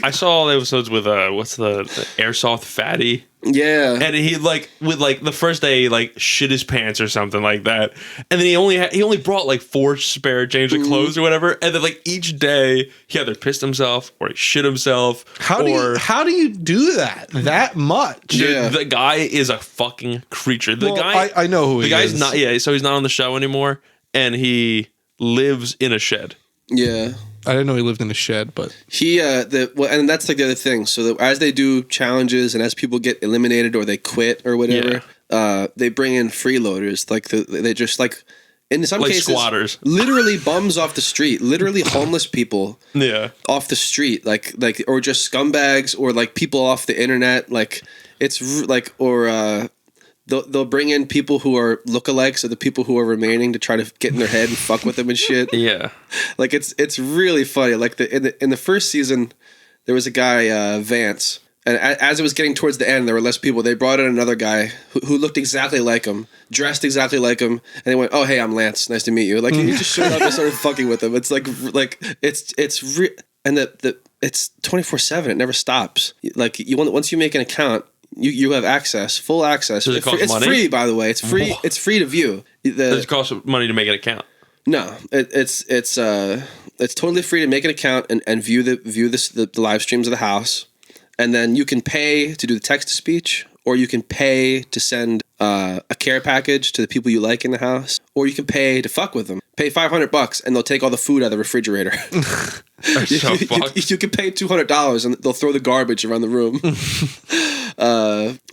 I saw all the episodes with what's the airsoft fatty. Yeah, and he with the first day shit his pants or something like that, and then he only brought 4 spare change of clothes or whatever, and then each day he either pissed himself or he shit himself. How do you do that much? Yeah. The guy is a fucking creature. I know who he is. The guy's not. Yeah, so he's not on the show anymore, and he lives in a shed. Yeah. I didn't know he lived in a shed, but and that's the other thing. So as they do challenges and as people get eliminated or they quit or whatever, they bring in freeloaders. They just in some cases squatters, literally bums off the street, literally homeless people, off the street, or just scumbags or people off the internet. They'll bring in people who are lookalikes of the people who are remaining to try to get in their head and fuck with them and shit. Yeah, it's really funny. In the first season, there was a guy Vance, and as it was getting towards the end, there were less people. They brought in another guy who looked exactly like him, dressed exactly like him, and they went, "Oh, hey, I'm Lance. Nice to meet you." He just showed up and started fucking with him. It's it's 24/7. It never stops. Once you make an account. You have access, full access. Does it cost it's money? Free, by the way. It's free. It's free to view. Does it cost money to make an account? No, it's totally free to make an account and view the live streams of the house, and then you can pay to do the text to speech, or you can pay to send a care package to the people you like in the house, or you can pay to fuck with them. Pay $500 and they'll take all the food out of the refrigerator. You can pay $200 and they'll throw the garbage around the room.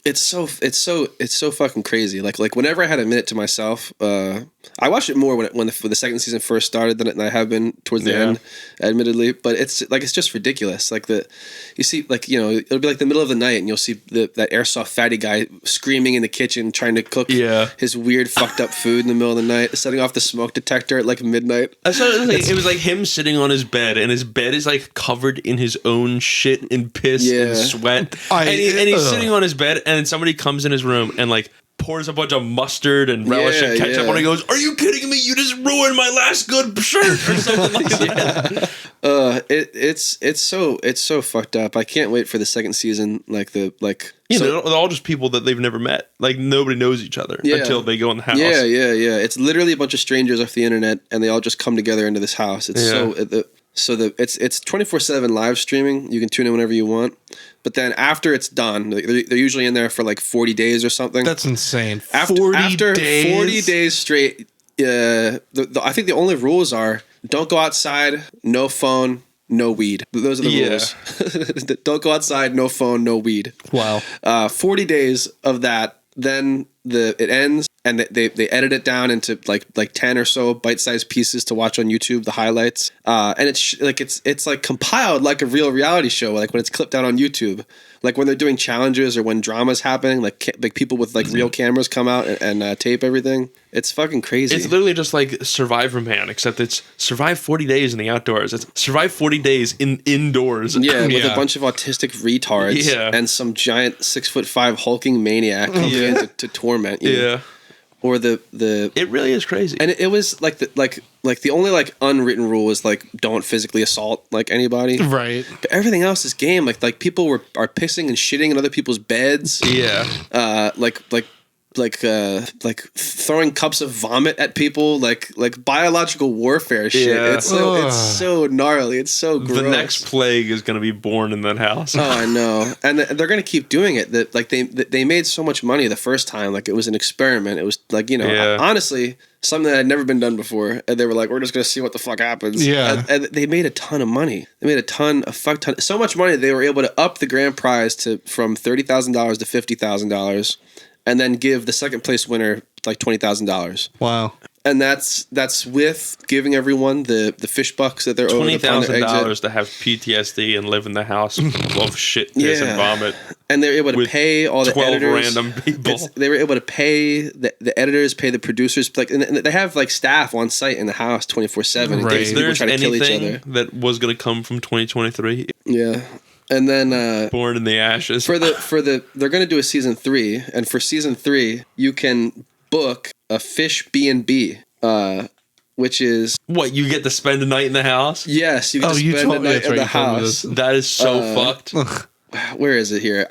It's so fucking crazy. Whenever I had a minute to myself, I watched it more when the second season first started than I have been towards the end, admittedly. But it's just ridiculous. You see, it'll be the middle of the night and you'll see that airsoft fatty guy screaming in the kitchen trying to cook his weird fucked up food in the middle of the night, setting off the smoke detector at midnight. I saw it was him sitting on his bed, and his bed is covered in his own shit and piss and sweat, and he's sitting on his bed, and then somebody comes in his room and pours a bunch of mustard and relish and ketchup on it. He goes, "Are you kidding me? You just ruined my last good shirt," or something like that. It's so fucked up. I can't wait for the second season. They're all just people that they've never met. Like, nobody knows each other until they go in the house. Yeah. It's literally a bunch of strangers off the internet, and they all just come together into this house. It's it's 24/7 live streaming. You can tune in whenever you want. But then after it's done, they're usually in there for like 40 days or something. That's insane. After 40 days straight, I think the only rules are don't go outside, no phone, no weed. Those are the rules. Don't go outside, no phone, no weed. Wow. 40 days of that, then it ends, and they edit it down into like 10 or so bite-sized pieces to watch on YouTube, the highlights. And it's like compiled like a real reality show, like when it's clipped out on YouTube. Like when they're doing challenges or when drama's happening, like people with like real cameras come out and tape everything. It's fucking crazy. It's literally just like Survivor Man, except it's survive 40 days in the outdoors. It's survive 40 days indoors. Yeah, with a bunch of autistic retards and some giant 6'5" hulking maniac coming in to torment you. Yeah. Or the it really is crazy. And it was like the only like unwritten rule is like don't physically assault like anybody. Right. But everything else is game. Like people are pissing and shitting in other people's beds. Yeah. Like throwing cups of vomit at people, like biological warfare shit. Yeah. It's so gnarly. It's so gross. The next plague is going to be born in that house. Oh, I know, and they're going to keep doing it. That like they made so much money the first time. Like it was an experiment. It was like honestly something that had never been done before. And they were like, we're just going to see what the fuck happens. Yeah, and they made a ton of money. They made a fuck ton, so much money they were able to up the grand prize from $30,000 to $50,000. And then give the second place winner like $20,000. Wow! And that's with giving everyone the fish bucks that they're owed $20,000 to have PTSD and live in the house of shit, piss, and vomit. And they're able to pay all the 12 editors. random people. They were able to pay the editors, pay the producers. Like, and they have like staff on site in the house 24/7. Right. If there's anything that was going to come from 2023. Yeah. And then born in the ashes. They're going to do a season 3, and for season 3 you can book a fish B&B, which is what you get to spend a night in the house. Yes, you get to spend a night in the house. That is so fucked. Where is it here?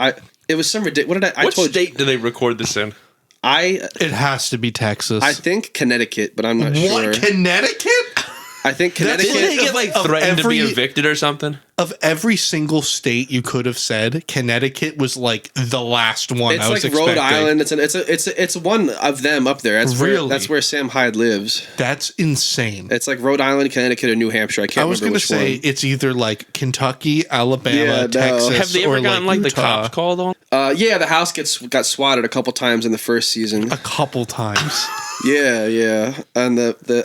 It was some ridiculous. What state do they record this in? It has to be Texas. I think Connecticut, but I'm not sure. What, Connecticut? I think Connecticut. Didn't they get like threatened to be evicted or something? Of every single state you could have said, Connecticut was like the last one. It's I was like expecting. Rhode Island. It's one of them up there. That's where Sam Hyde lives. That's insane. It's like Rhode Island, Connecticut, or New Hampshire. I can't remember which one. I was going to say it's either like Kentucky, Alabama, Texas. Have they ever gotten like the Utah. cops called on? Yeah, the house got swatted a couple times in the first season. A couple times. Yeah, and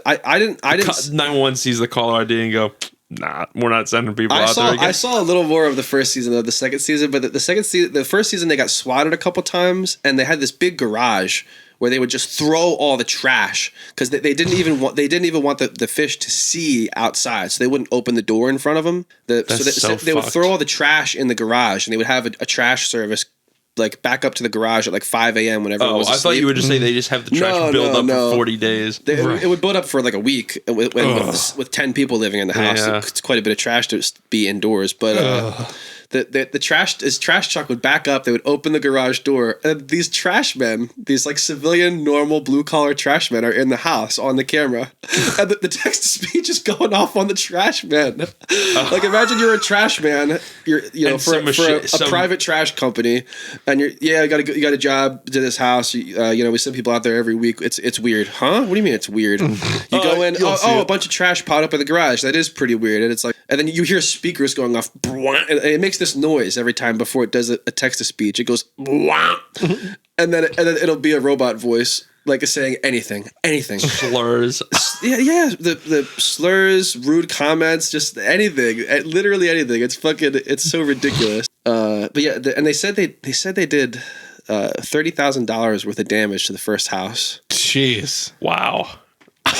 I didn't. 911 sees the caller ID and go, nah, we're not sending people out there again. I saw a little more of the first season of the second season, but the first season they got swatted a couple times, and they had this big garage where they would just throw all the trash because they didn't even want the fish to see outside, so they wouldn't open the door in front of them. They would throw all the trash in the garage, and they would have a trash service like back up to the garage at like 5 a.m. whenever it was asleep. I thought you would just say they just have the trash build up for 40 days. It would build up for like a week with 10 people living in the house. Yeah. It's quite a bit of trash to be indoors, but the trash truck would back up. They would open the garage door, and these trash men, these like civilian, normal, blue collar trash men, are in the house on the camera, and the text to speech is going off on the trash men. Like imagine you're a trash man, for a private trash company, and you got a job to this house. We send people out there every week. It's weird, huh? What do you mean it's weird? You go in, a bunch of trash piled up in the garage. That is pretty weird, and it's like, and then you hear speakers going off, and it makes this noise every time before it does a text to speech. It goes and then it'll be a robot voice like saying anything slurs. yeah the slurs, rude comments, just anything, literally anything. It's so ridiculous. But yeah, and they said they did $30,000 worth of damage to the first house. Jeez. Wow.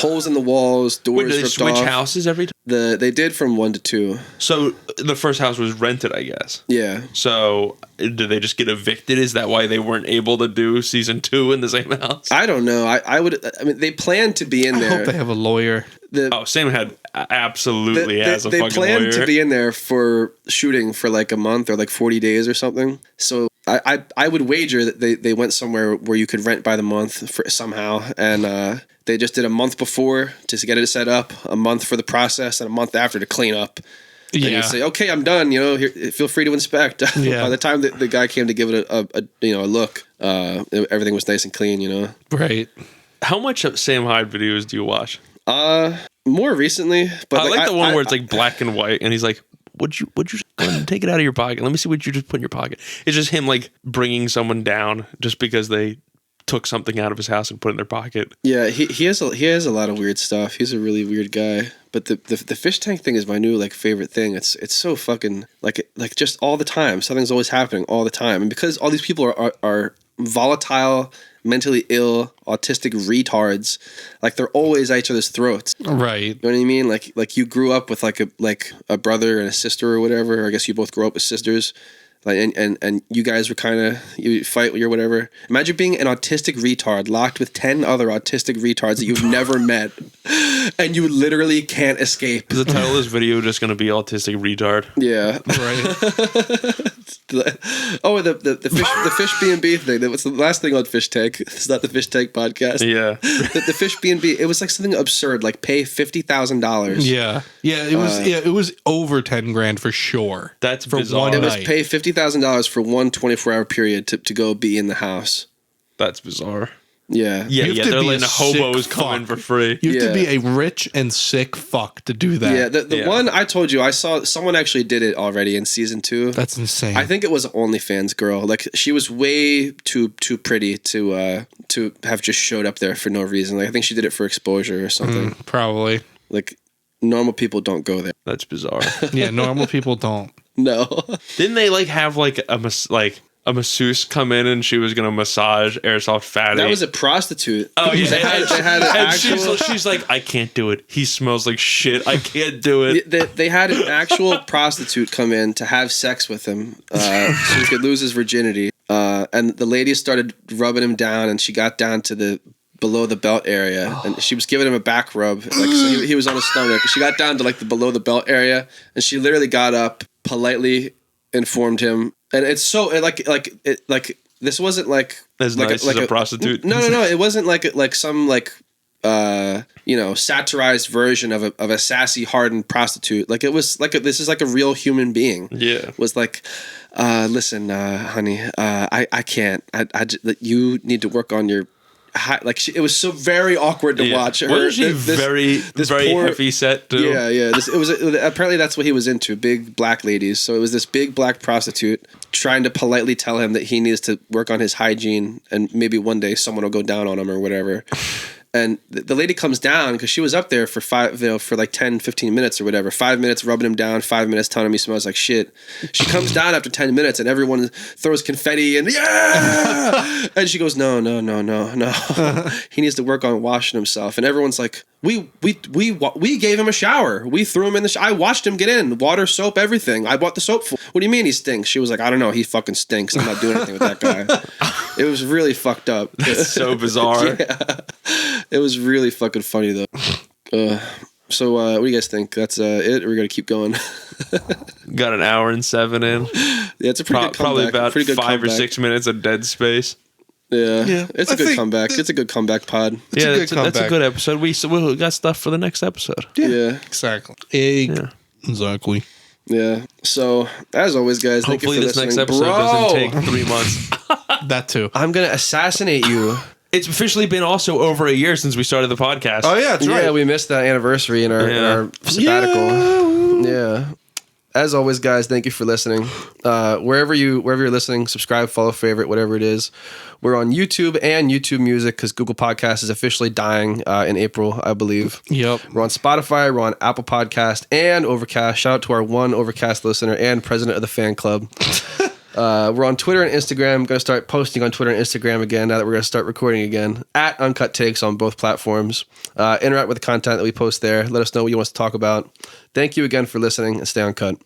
holes in the walls, doors Wait, do they ripped switch off. houses every time? They did from 1 to 2. So the first house was rented, I guess. Yeah. So did they just get evicted? Is that why they weren't able to do season 2 in the same house? I don't know. I mean, they planned to be in I there. hope they have a lawyer. Sam had absolutely has a they fucking planned lawyer. to be in there for shooting for like a month or like 40 days or something. So I would wager that they went somewhere where you could rent by the month for somehow, and they just did a month before to get it set up, a month for the process, and a month after to clean up. And you say, okay, I'm done. You know, here, feel free to inspect. Yeah. By the time the guy came to give it a look, everything was nice and clean. You know, Right. How much of Sam Hyde videos do you watch? More recently, but I like the one where it's like black and white, and he's like, "Would you just go ahead and take it out of your pocket? Let me see what you just put in your pocket." It's just him like bringing someone down just because they took something out of his house and put it in their pocket. Yeah, he has a lot of weird stuff. He's a really weird guy. But the fish tank thing is my new like favorite thing. It's so fucking like just all the time. Something's always happening all the time, and because all these people are volatile, mentally ill, autistic retards, like they're always at each other's throats. Right. You know what I mean? Like you grew up with like a brother and a sister or whatever. Or I guess you both grew up with sisters. Like and you guys were kind of you fight or whatever. Imagine being an autistic retard locked with 10 other autistic retards that you've never met, and you literally can't escape. Is the title of this video just going to be autistic retard? Yeah. Right. Oh, the fish B&B thing. What's the last thing on Fish Tank? It's not the Fish Tank podcast. Yeah. The fish B&B. It was like something absurd, like pay $50,000. Yeah. Yeah. It was. It was over 10 grand for sure. That's for bizarre. one It was night. pay $50,000 for one 24-hour period to go be in the house. That's bizarre. Yeah. Yeah, You have to they're be letting a hobos sick come in fuck. for free. You have to Yeah. be a rich and sick fuck to do that. Yeah, the Yeah. one I told you, I saw someone actually did it already in season 2. That's insane. I think it was an OnlyFans girl. Like she was way too pretty to have just showed up there for no reason. Like I think she did it for exposure or something. Probably. Like normal people don't go there. That's bizarre. Yeah. Normal people don't. No. Didn't they like have like a masseuse come in and she was gonna massage Airsoft Fatty? That was a prostitute. Oh yeah, They had an and actual. she's like, I can't do it. He smells like shit. I can't do it. They had an actual prostitute come in to have sex with him, so he could lose his virginity. And the lady started rubbing him down, and she got down to the below the belt area, and she was giving him a back rub. Like so he was on his stomach. She got down to like the below the belt area, and she literally got up, politely informed him. And it's so like this wasn't like As like nice as a prostitute. No. It wasn't like some satirized version of a sassy hardened prostitute. Like it was like this is like a real human being. Yeah. Was like, listen, honey, I can't. You need to work on your. It was so very awkward to watch. Wasn't she very heavy set too? Yeah. It was apparently that's what he was into, big black ladies. So it was this big black prostitute trying to politely tell him that he needs to work on his hygiene, and maybe one day someone will go down on him or whatever. And the lady comes down because she was up there for for like 10, 15 minutes or whatever. 5 minutes rubbing him down, 5 minutes telling him he smells like shit. She comes down after 10 minutes and everyone throws confetti and yeah! And she goes, no. He needs to work on washing himself. And everyone's like, we gave him a shower. We threw him in the shower. I watched him get in. Water, soap, everything. I bought the soap for. What do you mean he stinks? She was like, I don't know. He fucking stinks. I'm not doing anything with that guy. It was really fucked up. That's so bizarre. Yeah. It was really fucking funny though. So what do you guys think? That's it? Or we gotta keep going? Got an hour and 7 in. Yeah, it's a pretty good comeback. Probably about pretty good 5 or comeback. 6 minutes of dead space. Yeah. It's a I good think comeback. It's a good comeback pod. a good that's a comeback. good episode. We got stuff for the next episode. Yeah. Exactly. Exactly. Yeah. So as always, guys, thank Hopefully you for this listening. next episode doesn't take 3 months. That too. I'm gonna assassinate you. It's officially been also over a year since we stared the podcast. Oh yeah, that's right. Yeah, we missed that anniversary in our sabbatical. Yeah. As always, guys, thank you for listening. Wherever you're listening, subscribe, follow, favorite, whatever it is. We're on YouTube and YouTube Music because Google Podcast is officially dying in April, I believe. Yep. We're on Spotify, we're on Apple Podcast and Overcast. Shout out to our one Overcast listener and president of the fan club. We're on Twitter and Instagram. Going to start posting on Twitter and Instagram again now that we're going to start recording again. At Uncut Takes on both platforms. Interact with the content that we post there. Let us know what you want us to talk about. Thank you again for listening, and stay uncut.